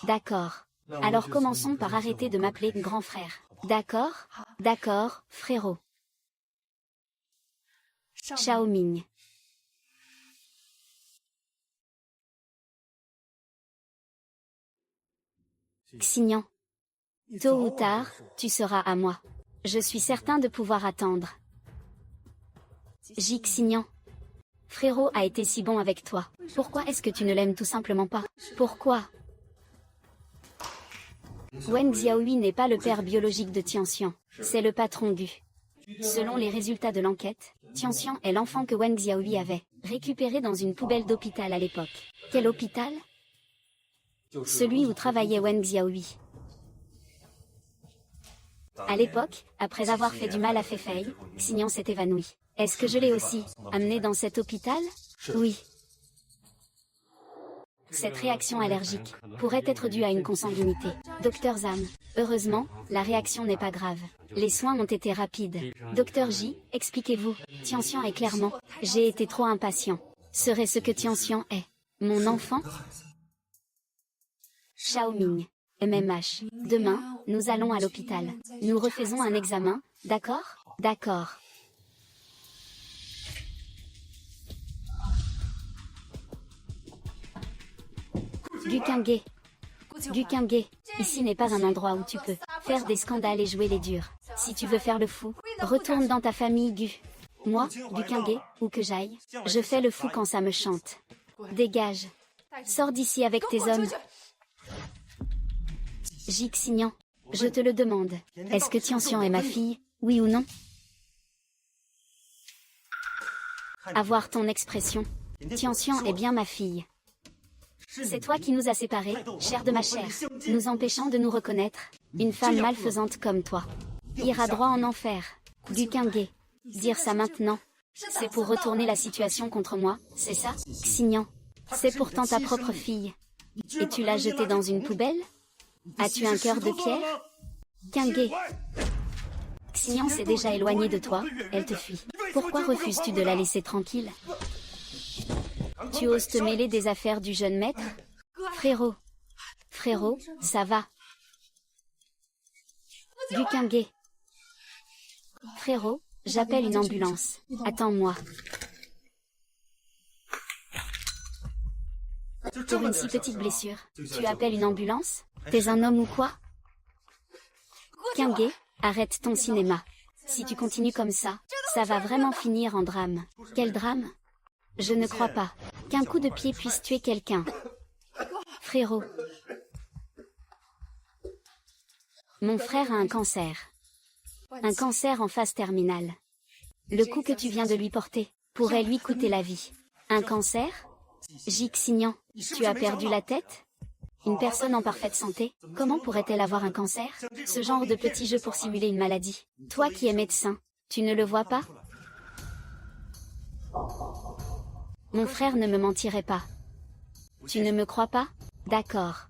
D'accord. Alors commençons par arrêter de m'appeler grand frère. D'accord? D'accord, frérot. Xiaoming. Xignan. Tôt ou tard, tu seras à moi. Je suis certain de pouvoir attendre. Xignan. Frérot a été si bon avec toi. Pourquoi est-ce que tu ne l'aimes tout simplement pas? Pourquoi? Wen Xiaohui n'est pas le père biologique de Tianxian. C'est le patron du. Selon les résultats de l'enquête, Tianxian est l'enfant que Wen Xiaohui avait récupéré dans une poubelle d'hôpital à l'époque. Quel hôpital? Celui où travaillait Wen Xiaohui. À l'époque, après avoir fait du mal à Feifei, Xignan s'est évanoui. Est-ce que je l'ai aussi amené dans cet hôpital? Oui. Cette réaction allergique pourrait être due à une consanguinité. Docteur Zhang, heureusement, la réaction n'est pas grave. Les soins ont été rapides. Docteur J, expliquez-vous. Tianxian est clairement. J'ai été trop impatient. Serait ce que Tianxian est mon enfant? Xiaoming. MMH. Demain, nous allons à l'hôpital. Nous refaisons un examen, d'accord? D'accord. Gukange. Gukange, ici n'est pas un endroit où tu peux faire des scandales et jouer les durs. Si tu veux faire le fou, retourne dans ta famille Gu. Moi, Gukange, où que j'aille, je fais le fou quand ça me chante. Dégage. Sors d'ici avec tes hommes. Xignan, je te le demande. Est-ce que Tianxian est ma fille, oui ou non? À voir ton expression. Tianxian est bien ma fille. C'est toi qui nous as séparés, chair de ma chair, nous empêchant de nous reconnaître. Une femme malfaisante comme toi ira droit en enfer. Gukange. Dire ça maintenant, c'est pour retourner la situation contre moi, c'est ça? Xignan. C'est pourtant ta propre fille. Et tu l'as jetée dans une poubelle? As-tu un cœur de pierre? Kyunghae. Xian s'est déjà éloignée de toi, elle te fuit. Pourquoi refuses-tu de la laisser tranquille? Tu oses te mêler des affaires du jeune maître? Frérot. Frérot, ça va. Kyunghae. Frérot, j'appelle une ambulance. Attends-moi. Pour une si petite blessure, tu appelles une ambulance? T'es un homme ou quoi? Kyunghae, arrête ton cinéma. Si tu continues comme ça va vraiment finir en drame. Quel drame? Je ne crois pas qu'un coup de pied puisse tuer quelqu'un. Frérot. Mon frère a un cancer. Un cancer en phase terminale. Le coup que tu viens de lui porter pourrait lui coûter la vie. Un cancer? Jixignan, tu as perdu la tête? Une personne en parfaite santé, comment pourrait-elle avoir un cancer? Ce genre de petit jeu pour simuler une maladie. Toi qui es médecin, tu ne le vois pas? Mon frère ne me mentirait pas. Tu ne me crois pas? D'accord.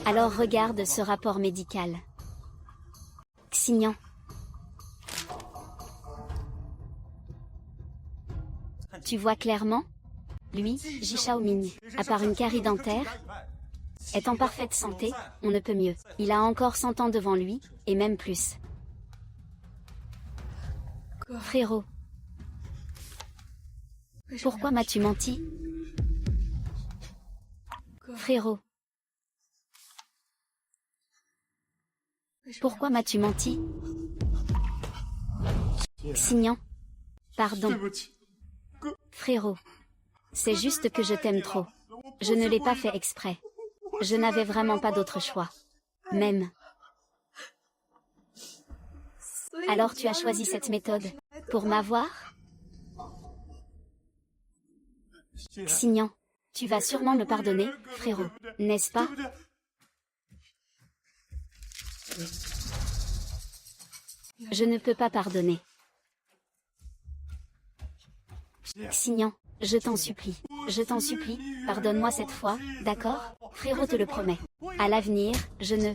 Alors regarde ce rapport médical. Xignan. Tu vois clairement? Lui, Ji Xiaoming, à part une carie dentaire, est en parfaite santé, on ne peut mieux. Il a encore 100 ans devant lui, et même plus. Frérot. Pourquoi m'as-tu menti? Frérot. Pourquoi m'as-tu menti? Xignan. Pardon. Frérot. C'est juste que je t'aime trop. Je ne l'ai pas fait exprès. Je n'avais vraiment pas d'autre choix. Même. Alors tu as choisi cette méthode pour m'avoir? Xignan, tu vas sûrement me pardonner, frérot, n'est-ce pas? Je ne peux pas pardonner. Xignan, je t'en supplie, pardonne-moi cette fois, d'accord? Frérot te le promet. À l'avenir, je ne...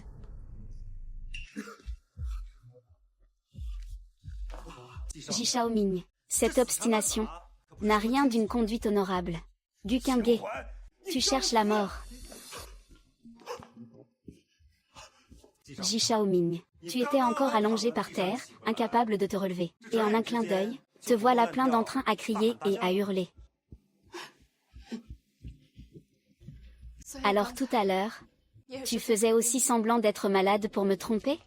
Ji Xiaoming, cette obstination n'a rien d'une conduite honorable. Kyunghae, tu cherches la mort. Ji Xiaoming, tu étais encore allongé par terre, incapable de te relever, et en un clin d'œil, te voilà plein d'entrain à crier et à hurler. Alors tout à l'heure, tu faisais aussi semblant d'être malade pour me tromper?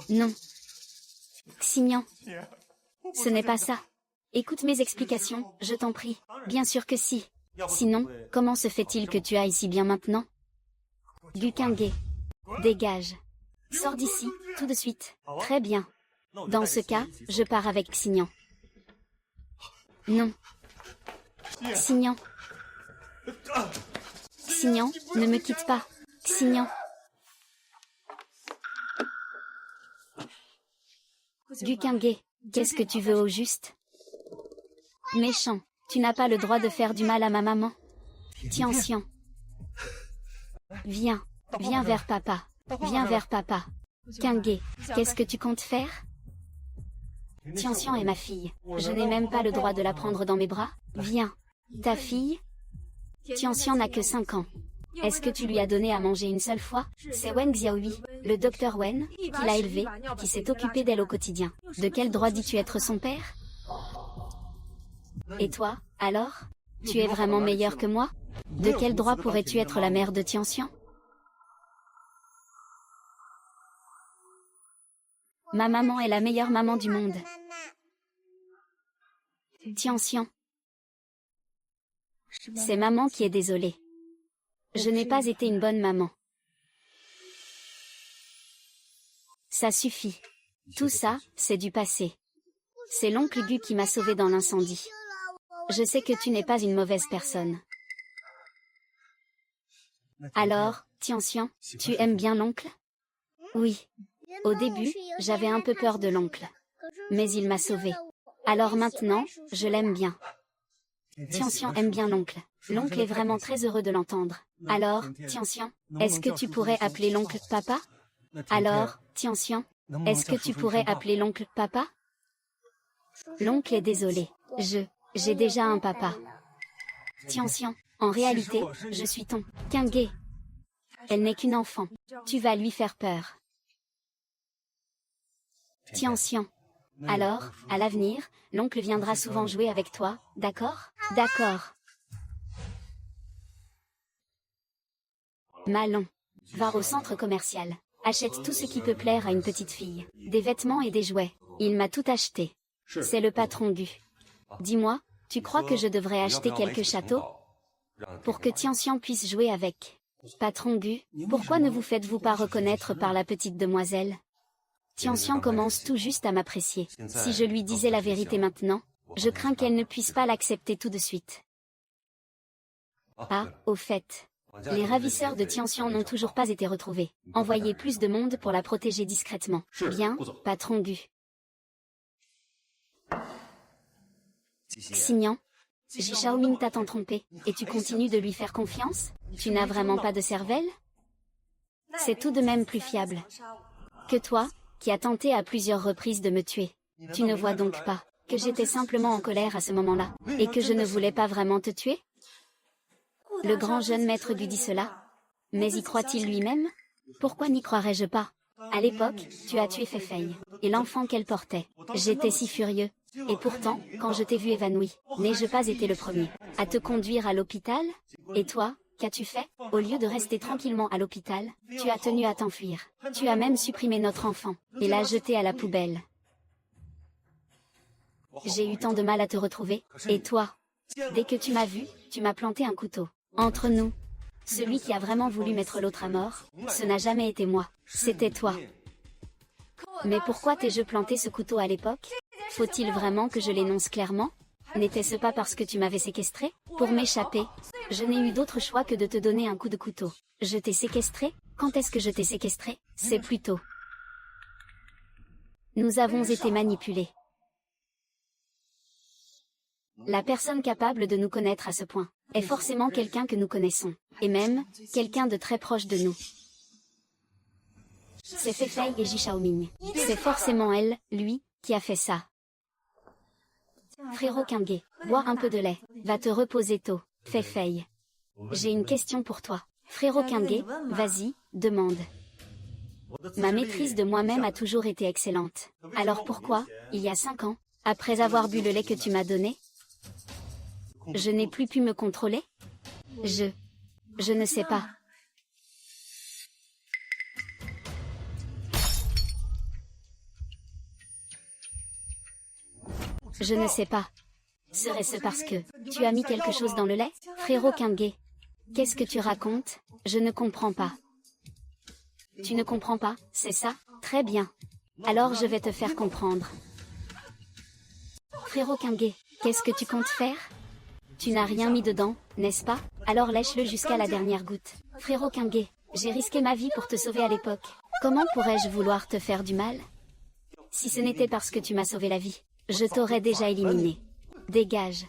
Non. Xignan. Ce n'est pas ça. Écoute mes explications, je t'en prie. Bien sûr que si. Sinon, comment se fait-il que tu ailles si bien maintenant? Kyunghae. Dégage. Sors d'ici, tout de suite. Très bien. Dans ce cas, je pars avec Xignan. Non. Xignan. Xignan, ne me quitte pas. Xignan. Kyunghae, qu'est-ce que tu veux au juste? Méchant, tu n'as pas le droit de faire du mal à ma maman. Tianxian. Viens, viens vers papa. Viens vers papa. Kyunghae, qu'est-ce que tu comptes faire? Tianxian est ma fille. Je n'ai même pas le droit de la prendre dans mes bras. Viens. Ta fille? Tianxian n'a que 5 ans. Est-ce que tu lui as donné à manger une seule fois? C'est Wen Xiaohui, le docteur Wen, qui l'a élevée, qui s'est occupé d'elle au quotidien. De quel droit dis-tu être son père? Et toi, alors? Tu es vraiment meilleur que moi? De quel droit pourrais-tu être la mère de Tianxian? Ma maman est la meilleure maman du monde. Tianxian. C'est maman qui est désolée. Je n'ai pas été une bonne maman. Ça suffit. Tout ça, c'est du passé. C'est l'oncle Gu qui m'a sauvée dans l'incendie. Je sais que tu n'es pas une mauvaise personne. Alors, Tianxian, tu aimes bien l'oncle? Oui. Au début, j'avais un peu peur de l'oncle. Mais il m'a sauvée. Alors maintenant, je l'aime bien. Tianxian aime bien l'oncle. L'oncle est vraiment très heureux de l'entendre. Alors, Tianxian, est-ce que tu pourrais appeler l'oncle papa? Alors, Tianxian, est-ce que tu pourrais appeler l'oncle papa? L'oncle est désolé. J'ai déjà un papa. Tianxian, en réalité, je suis ton Qingge. Elle n'est qu'une enfant. Tu vas lui faire peur. Tianxian. Alors, à l'avenir, l'oncle viendra souvent jouer avec toi, d'accord? D'accord. Malon. Va au centre commercial. Achète tout ce qui peut plaire à une petite fille. Des vêtements et des jouets. Il m'a tout acheté. C'est le patron Gu. Dis-moi, tu crois que je devrais acheter quelques châteaux? Pour que Tianxian puisse jouer avec. Patron Gu, pourquoi ne vous faites-vous pas reconnaître par la petite demoiselle? Tianxian commence tout juste à m'apprécier. Si je lui disais la vérité maintenant, je crains qu'elle ne puisse pas l'accepter tout de suite. Ah, au fait. Les ravisseurs de Tianxian n'ont toujours pas été retrouvés. Envoyez plus de monde pour la protéger discrètement. Bien, patron Gu. Xignan, Ji Shaoming t'a tant trompé, et tu continues de lui faire confiance? Tu n'as vraiment pas de cervelle? C'est tout de même plus fiable que toi, qui as tenté à plusieurs reprises de me tuer. Tu ne vois donc pas que j'étais simplement en colère à ce moment-là, et que je ne voulais pas vraiment te tuer? Le grand jeune maître Gu dit cela. Mais y croit-il lui-même? Pourquoi n'y croirais-je pas? À l'époque, tu as tué Feifei, et l'enfant qu'elle portait. J'étais si furieux. Et pourtant, quand je t'ai vu évanoui, n'ai-je pas été le premier à te conduire à l'hôpital? Et toi, qu'as-tu fait? Au lieu de rester tranquillement à l'hôpital, tu as tenu à t'enfuir. Tu as même supprimé notre enfant, et l'as jeté à la poubelle. J'ai eu tant de mal à te retrouver, et toi? Dès que tu m'as vu, tu m'as planté un couteau. Entre nous, celui qui a vraiment voulu mettre l'autre à mort, ce n'a jamais été moi, c'était toi. Mais pourquoi t'ai-je planté ce couteau à l'époque? Faut-il vraiment que je l'énonce clairement? N'était-ce pas parce que tu m'avais séquestré? Pour m'échapper, je n'ai eu d'autre choix que de te donner un coup de couteau. Je t'ai séquestré? Quand est-ce que je t'ai séquestré? C'est plus tôt. Nous avons été manipulés. La personne capable de nous connaître à ce point est forcément quelqu'un que nous connaissons, et même, quelqu'un de très proche de nous. C'est Feifei et Ji Shaoming. C'est forcément elle, lui, qui a fait ça. Frérot Qingge, bois un peu de lait, va te reposer tôt, Feifei. J'ai une question pour toi. Frérot Qingge, vas-y, demande. Ma maîtrise de moi-même a toujours été excellente. Alors pourquoi, il y a 5 ans, après avoir bu le lait que tu m'as donné, je n'ai plus pu me contrôler? Je ne sais pas. Je ne sais pas. Serait-ce parce que tu as mis quelque chose dans le lait? Frérot Qingge, qu'est-ce que tu racontes? Je ne comprends pas. Tu ne comprends pas, c'est ça? Très bien. Alors je vais te faire comprendre. Frérot Qingge, qu'est-ce que tu comptes faire? Tu n'as rien mis dedans, n'est-ce pas? Alors lèche-le jusqu'à la dernière goutte. Frérot Qingge, j'ai risqué ma vie pour te sauver à l'époque. Comment pourrais-je vouloir te faire du mal? Si ce n'était parce que tu m'as sauvé la vie, je t'aurais déjà éliminé. Dégage.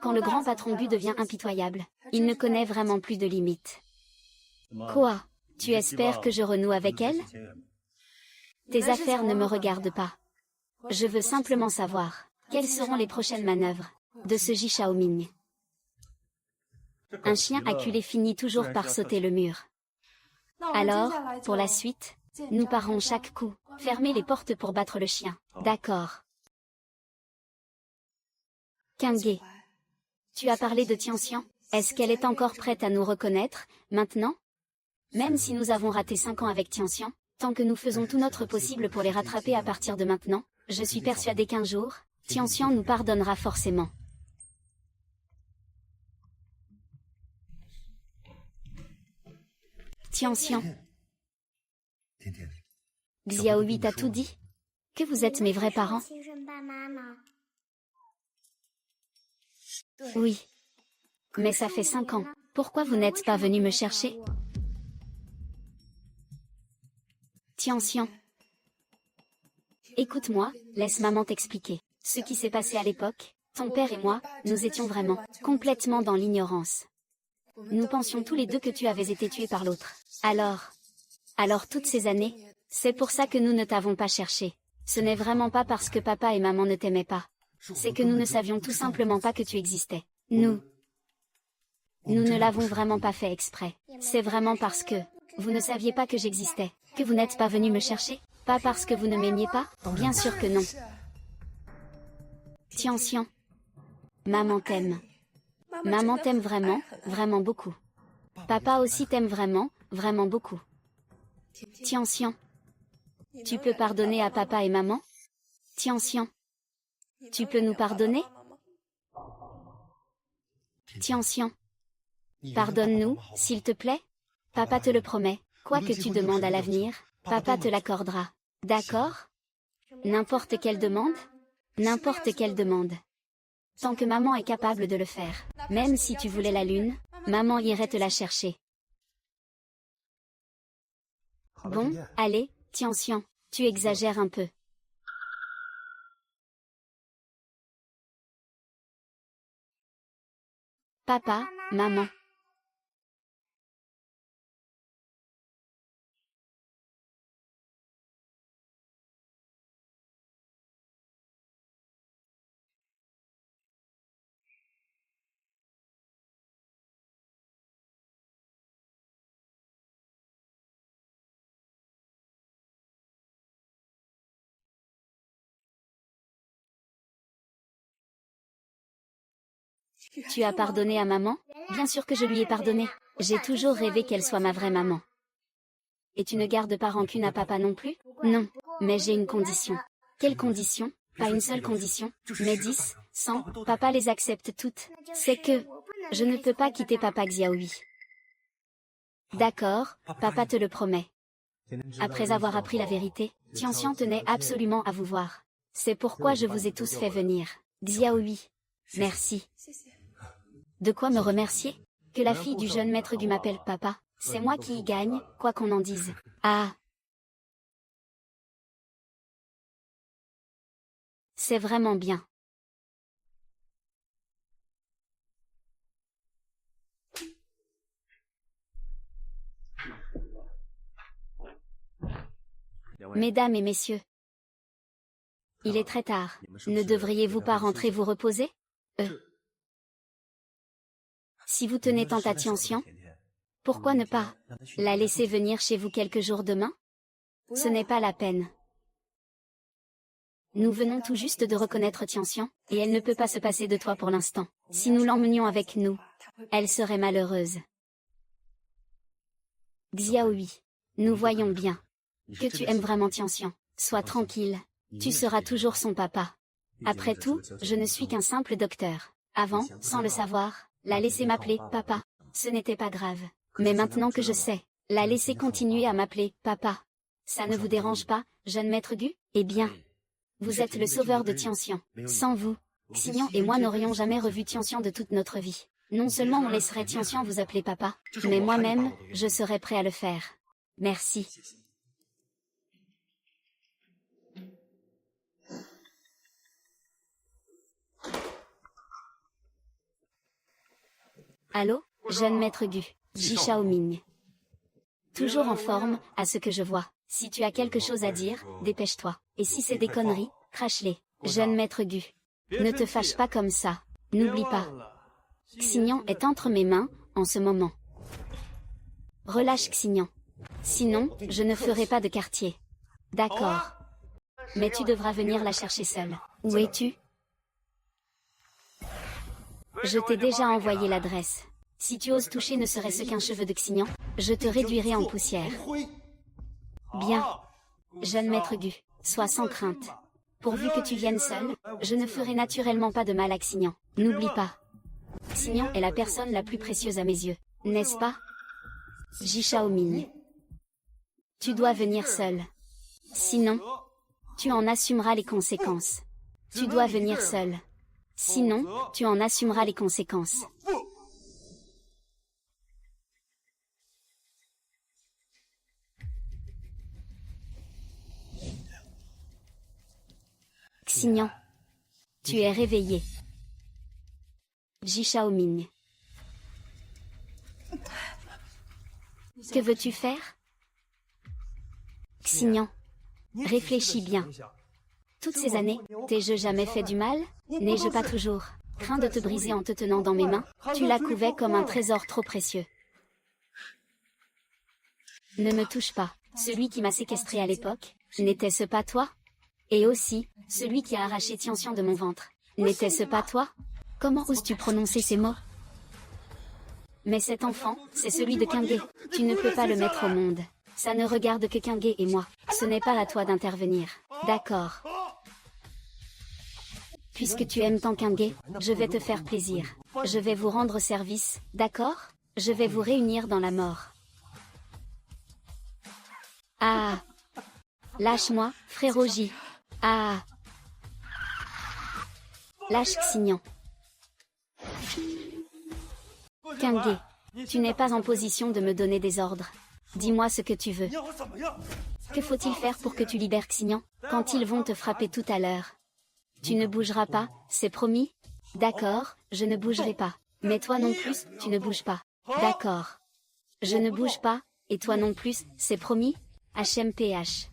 Quand le grand patron Gu devient impitoyable, il ne connaît vraiment plus de limites. Quoi? Tu espères que je renoue avec elle? Tes affaires ne me regardent pas. Je veux simplement savoir, quelles seront les prochaines manœuvres de ce Ji Shaoming. Un chien acculé finit toujours par sauter le mur. Alors, pour la suite, nous parons chaque coup, fermer les portes pour battre le chien. D'accord. Qingge, tu as parlé de Tianxian. Est-ce qu'elle est encore prête à nous reconnaître, maintenant? Même si nous avons raté 5 ans avec Tianxian, tant que nous faisons tout notre possible pour les rattraper à partir de maintenant, je suis persuadée qu'un jour, Tianxian nous pardonnera forcément. Tianxian. Xiaohui t'a tout dit? Que vous êtes mes vrais parents? Oui. Mais ça fait 5 ans. Pourquoi vous n'êtes pas venu me chercher? Tianxian. Écoute-moi, laisse maman t'expliquer. Ce qui s'est passé à l'époque, ton père et moi, nous étions vraiment, complètement dans l'ignorance. Nous pensions tous les deux que tu avais été tué par l'autre. Alors toutes ces années, c'est pour ça que nous ne t'avons pas cherché. Ce n'est vraiment pas parce que papa et maman ne t'aimaient pas. C'est que nous ne savions tout simplement pas que tu existais. Nous ne l'avons vraiment pas fait exprès. C'est vraiment parce que vous ne saviez pas que j'existais, que vous n'êtes pas venu me chercher. Pas parce que vous ne m'aimiez pas, bien sûr que non. Tianxian. Maman t'aime. Maman t'aime vraiment, vraiment beaucoup. Papa aussi t'aime vraiment, vraiment beaucoup. Tianxian. Tu peux pardonner à papa et maman? Tianxian. Tu peux nous pardonner? Tianxian. Pardonne-nous, s'il te plaît? Papa te le promet, quoi que tu demandes à l'avenir, papa te l'accordera. D'accord? N'importe quelle demande? N'importe quelle demande. Tant que maman est capable de le faire. Même si tu voulais la lune, maman irait te la chercher. Bon, allez, Tianxian, tu exagères un peu. Papa, maman. Tu as pardonné à maman? Bien sûr que je lui ai pardonné. J'ai toujours rêvé qu'elle soit ma vraie maman. Et tu ne gardes pas rancune à papa non plus? Non, mais j'ai une condition. Quelle condition? Pas une seule condition, mais 10, 100, papa les accepte toutes. C'est que je ne peux pas quitter papa Xiaohui. D'accord, papa te le promet. Après avoir appris la vérité, Tianxian tenait absolument à vous voir. C'est pourquoi je vous ai tous fait venir. Xiaohui. Merci. De quoi me remercier? Que la fille du jeune maître Gu m'appelle papa, c'est moi qui y gagne, quoi qu'on en dise. Ah! C'est vraiment bien. Mesdames et messieurs, il est très tard. Ne devriez-vous pas rentrer vous reposer? Si vous tenez tant à Tianxian, pourquoi ne pas la laisser venir chez vous quelques jours demain? Ce n'est pas la peine. Nous venons tout juste de reconnaître Tianxian, et elle ne peut pas se passer de toi pour l'instant. Si nous l'emmenions avec nous, elle serait malheureuse. Xiaohui, nous voyons bien que tu aimes vraiment Tianxian. Sois tranquille, tu seras toujours son papa. Après tout, je ne suis qu'un simple docteur. Avant, sans le savoir, la laisser m'appeler papa, ce n'était pas grave. Mais maintenant que je sais, la laisser continuer à m'appeler papa. Ça ne vous dérange pas, jeune maître Gu? Eh bien, vous êtes le sauveur de Tianxian. Sans vous, Xian et moi n'aurions jamais revu Tianxian de toute notre vie. Non seulement on laisserait Tianxian vous appeler papa, mais moi-même, je serais prêt à le faire. Merci. Allô, jeune maître Gu, Ji Xiaoming. Toujours en forme, à ce que je vois. Si tu as quelque chose à dire, dépêche-toi. Et si c'est des conneries, crache-les. Jeune maître Gu. Ne te fâche pas comme ça. N'oublie pas. Xignan est entre mes mains, en ce moment. Relâche Xignan. Sinon, je ne ferai pas de quartier. D'accord. Mais tu devras venir la chercher seule. Où es-tu? Je t'ai déjà envoyé l'adresse. Si tu oses toucher ne serait-ce qu'un cheveu de Xignan, je te réduirai en poussière. Bien. Jeune maître Gu, sois sans crainte. Pourvu que tu viennes seul, je ne ferai naturellement pas de mal à Xignan. N'oublie pas. Xignan est la personne la plus précieuse à mes yeux, n'est-ce pas? Ji Xiaoming. Tu dois venir seul. Sinon, tu en assumeras les conséquences. Tu dois venir seul. Sinon, tu en assumeras les conséquences. Xignan. Tu es réveillé. Ji Xiaoming. Que veux-tu faire? Xignan. Réfléchis bien. Toutes ces années, t'ai-je jamais fait du mal? N'ai-je pas toujours craint de te briser en te tenant dans mes mains? Tu la couvais comme un trésor trop précieux. Ne me touche pas. Celui qui m'a séquestré à l'époque, n'était-ce pas toi? Et aussi, celui qui a arraché Tianxian de mon ventre, n'était-ce pas toi? Comment oses-tu prononcer ces mots? Mais cet enfant, c'est celui de Qinghe. Tu ne peux pas le mettre au monde. Ça ne regarde que Qinghe et moi. Ce n'est pas à toi d'intervenir. D'accord. Puisque tu aimes tant Qinghe, je vais te faire plaisir. Je vais vous rendre service, d'accord? Je vais vous réunir dans la mort. Ah! Lâche-moi, frérot J. Ah! Lâche Xignan. Qinghe, tu n'es pas en position de me donner des ordres. Dis-moi ce que tu veux. Que faut-il faire pour que tu libères Xignan, quand ils vont te frapper tout à l'heure? Tu ne bougeras pas, c'est promis? D'accord, je ne bougerai pas. Mais toi non plus, tu ne bouges pas. D'accord. Je ne bouge pas, et toi non plus, c'est promis? HMPH.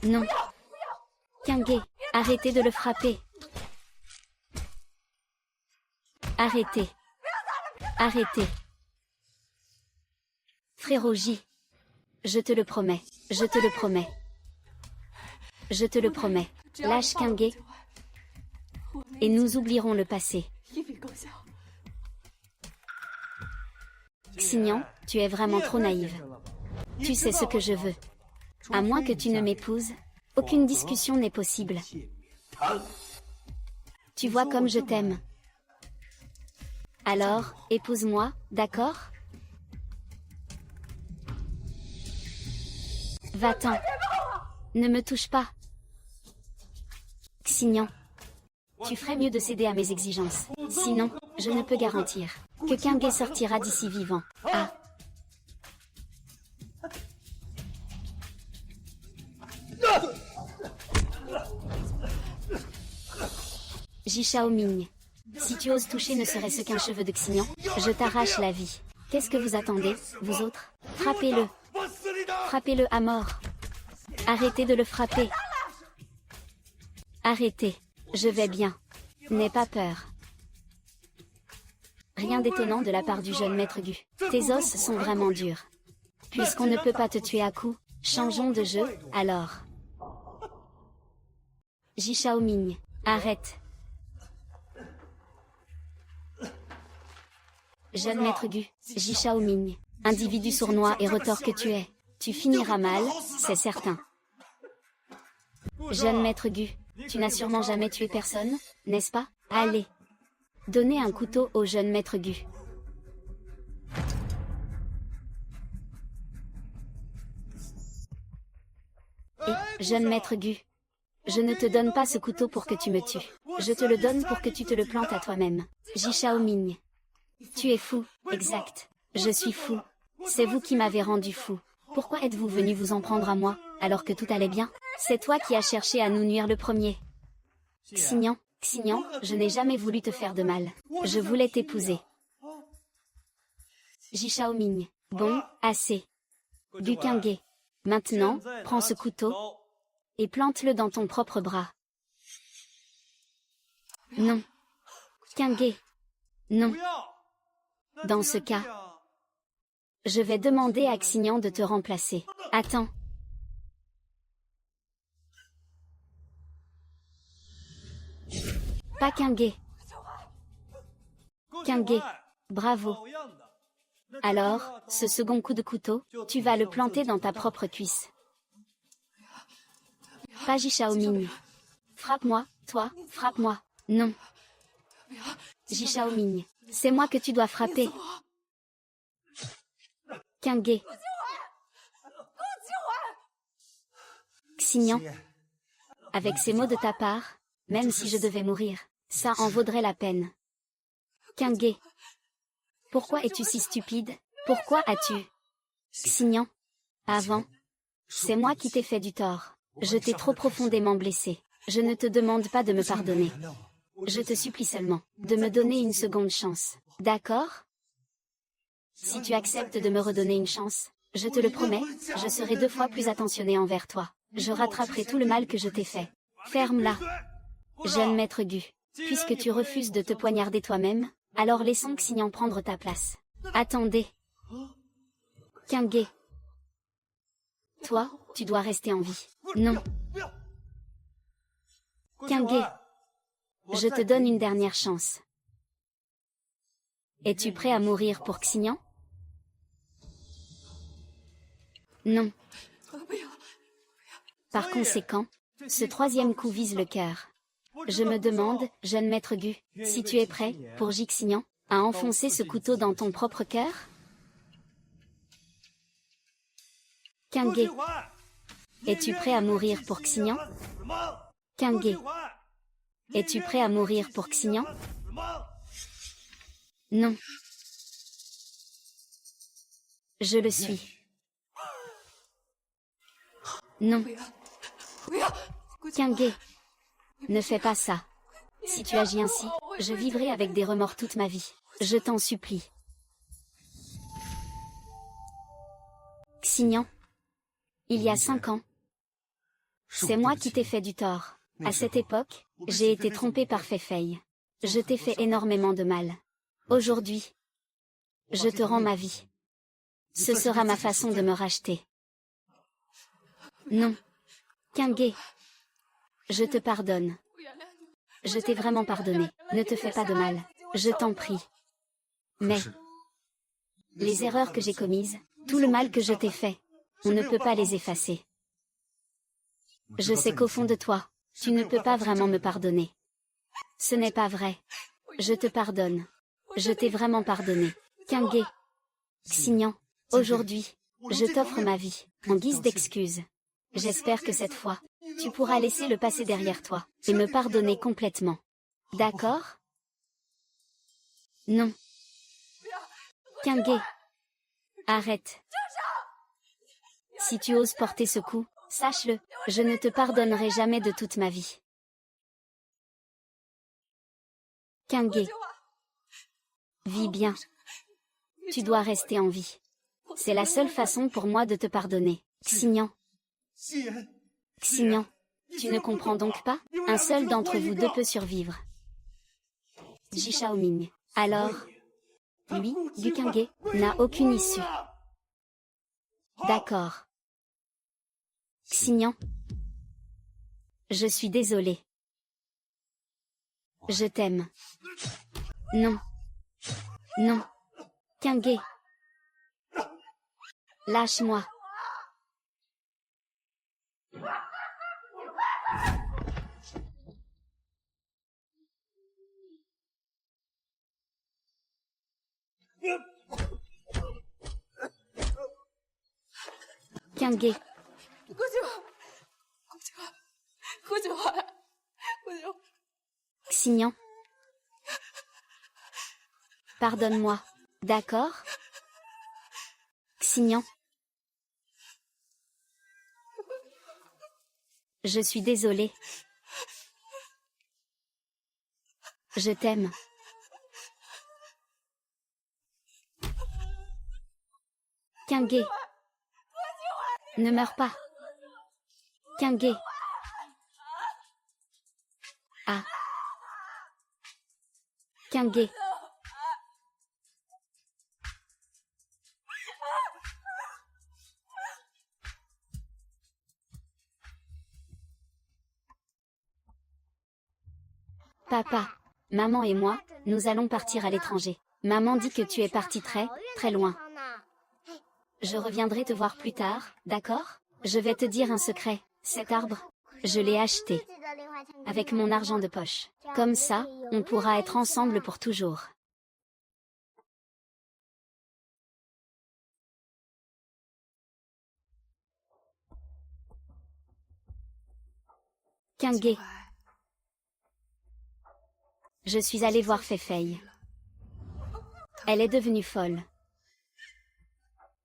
Non. Qinghe, arrêtez de le frapper. Arrêtez. Arrêtez. Frérot J. Je te le promets, je te le promets. Je te le promets. Lâche Qinghe. Et nous oublierons le passé. Xignan, tu es vraiment trop naïve. Tu sais ce que je veux. À moins que tu ne m'épouses, aucune discussion n'est possible. Tu vois comme je t'aime. Alors, épouse-moi, d'accord? Va-t'en. Ne me touche pas. Xignan. Tu ferais mieux de céder à mes exigences. Sinon, je ne peux garantir que Qinghe sortira d'ici vivant. Ah. Ji Xiaoming. Si tu oses toucher ne serait-ce qu'un cheveu de Xignan, je t'arrache la vie. Qu'est-ce que vous attendez, vous autres? Frappez-le. Frappez-le à mort. Arrêtez de le frapper. Arrêtez. Je vais bien. N'aie pas peur. Rien d'étonnant de la part du jeune maître Gu. Tes os sont vraiment durs. Puisqu'on ne peut pas te tuer à coups, changeons de jeu, alors. Ji Xiaoming, arrête. Jeune maître Gu, Ji Xiaoming, individu sournois et retors que tu es, tu finiras mal, c'est certain. Jeune maître Gu, tu n'as sûrement jamais tué personne, n'est-ce pas? Allez. Donnez un couteau au jeune maître Gu. Et, jeune maître Gu, je ne te donne pas ce couteau pour que tu me tues. Je te le donne pour que tu te le plantes à toi-même. Ji Xiaoming. Tu es fou, exact. Je suis fou. C'est vous qui m'avez rendu fou. Pourquoi êtes-vous venu vous en prendre à moi, alors que tout allait bien? C'est toi qui as cherché à nous nuire le premier. Xignan, Xignan, je n'ai jamais voulu te faire de mal. Je voulais t'épouser. Ji Xiaoming. Bon, assez. Du Qinghe. Maintenant, prends ce couteau et plante-le dans ton propre bras. Non. Qinghe. Non. Dans ce cas, je vais demander à Xignan de te remplacer. Attends. Pas Qinghe. Qinghe. Bravo. Alors, ce second coup de couteau, tu vas le planter dans ta propre cuisse. Pas Ji Xiaoming. Frappe-moi, toi, frappe-moi. Non. Ji Xiaoming. C'est moi que tu dois frapper. Qinghe. Xignan. Avec ces mots de ta part, même si je devais mourir, ça en vaudrait la peine. Qinghe. Pourquoi es-tu si stupide? Pourquoi as-tu... Xignan. Avant. C'est moi qui t'ai fait du tort. Je t'ai trop profondément blessé. Je ne te demande pas de me pardonner. Je te supplie seulement de me donner une seconde chance. D'accord? Si tu acceptes de me redonner une chance, je te le promets, je serai 2 fois plus attentionné envers toi. Je rattraperai tout le mal que je t'ai fait. Ferme-la. Jeune maître Gu. Puisque tu refuses de te poignarder toi-même, alors laissons Xignan prendre ta place. Attendez. Qingge. Toi, tu dois rester en vie. Non. Qingge. Je te donne une dernière chance. Es-tu prêt à mourir pour Xignan? Non. Par conséquent, ce 3e coup vise le cœur. Je me demande, jeune maître Gu, si tu es prêt, pour Jixignan, à enfoncer ce couteau dans ton propre cœur? Qingge. Es-tu prêt à mourir pour Xignan? Qingge. Es-tu prêt à mourir pour Xignan? Non. Je le suis. Non. Qingge. Ne fais pas ça. Si tu agis ainsi, je vivrai avec des remords toute ma vie. Je t'en supplie. Xignan. Il y a 5 ans. C'est moi qui t'ai fait du tort. À cette époque, j'ai été trompé par Fei. Je t'ai fait énormément de mal. Aujourd'hui, je te rends ma vie. Ce sera ma façon de me racheter. Non. Qingge. Je te pardonne. Je t'ai vraiment pardonné. Ne te fais pas de mal. Je t'en prie. Mais les erreurs que j'ai commises, tout le mal que je t'ai fait, on ne peut pas les effacer. Je sais qu'au fond de toi, tu ne peux pas vraiment me pardonner. Ce n'est pas vrai. Je te pardonne. Je t'ai vraiment pardonné. Qingge. Xignan. Aujourd'hui, je t'offre ma vie, en guise d'excuse. J'espère que cette fois, tu pourras laisser le passé derrière toi, et me pardonner complètement. D'accord? Non. Qingge. Arrête. Si tu oses porter ce coup, sache-le, je ne te pardonnerai jamais de toute ma vie. Qingge. Vis bien. Tu dois rester en vie. C'est la seule façon pour moi de te pardonner. Xignan. Xignan. Tu ne comprends donc pas? Un seul d'entre vous deux peut survivre. Ji Shaoming. Alors, lui, du Qingge, n'a aucune issue. D'accord. Xignan. Je suis désolé. Je t'aime. Non. Non. Qingge. Lâche-moi. Qingge. Xignan. Pardonne-moi. D'accord? Xignan. Je suis désolée. Je t'aime. Qingge. Ne meurs pas. Qingge. Ah. Qingge. Papa, maman et moi, nous allons partir à l'étranger. Maman dit que tu es parti très, très loin. Je reviendrai te voir plus tard, d'accord? Je vais te dire un secret. Cet arbre, je l'ai acheté. Avec mon argent de poche. Comme ça, on pourra être ensemble pour toujours. Qingge. Je suis allée voir Fei. Elle est devenue folle.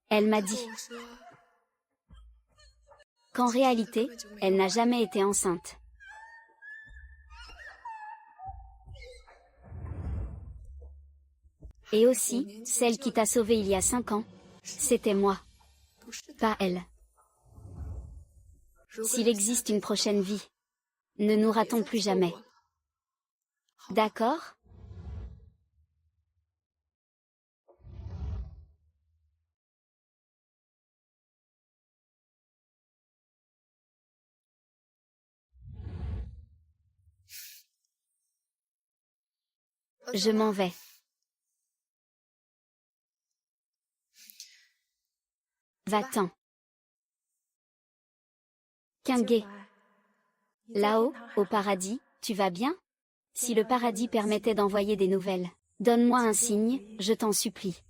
Elle m'a dit qu'en réalité, elle n'a jamais été enceinte. Et aussi, celle qui t'a sauvé il y a 5 ans, c'était moi, pas elle. S'il existe une prochaine vie, ne nous ratons plus jamais. D'accord? Je m'en vais. Va-t'en. Kingé. Là-haut, au paradis, tu vas bien? Si le paradis permettait d'envoyer des nouvelles, donne-moi un signe, je t'en supplie.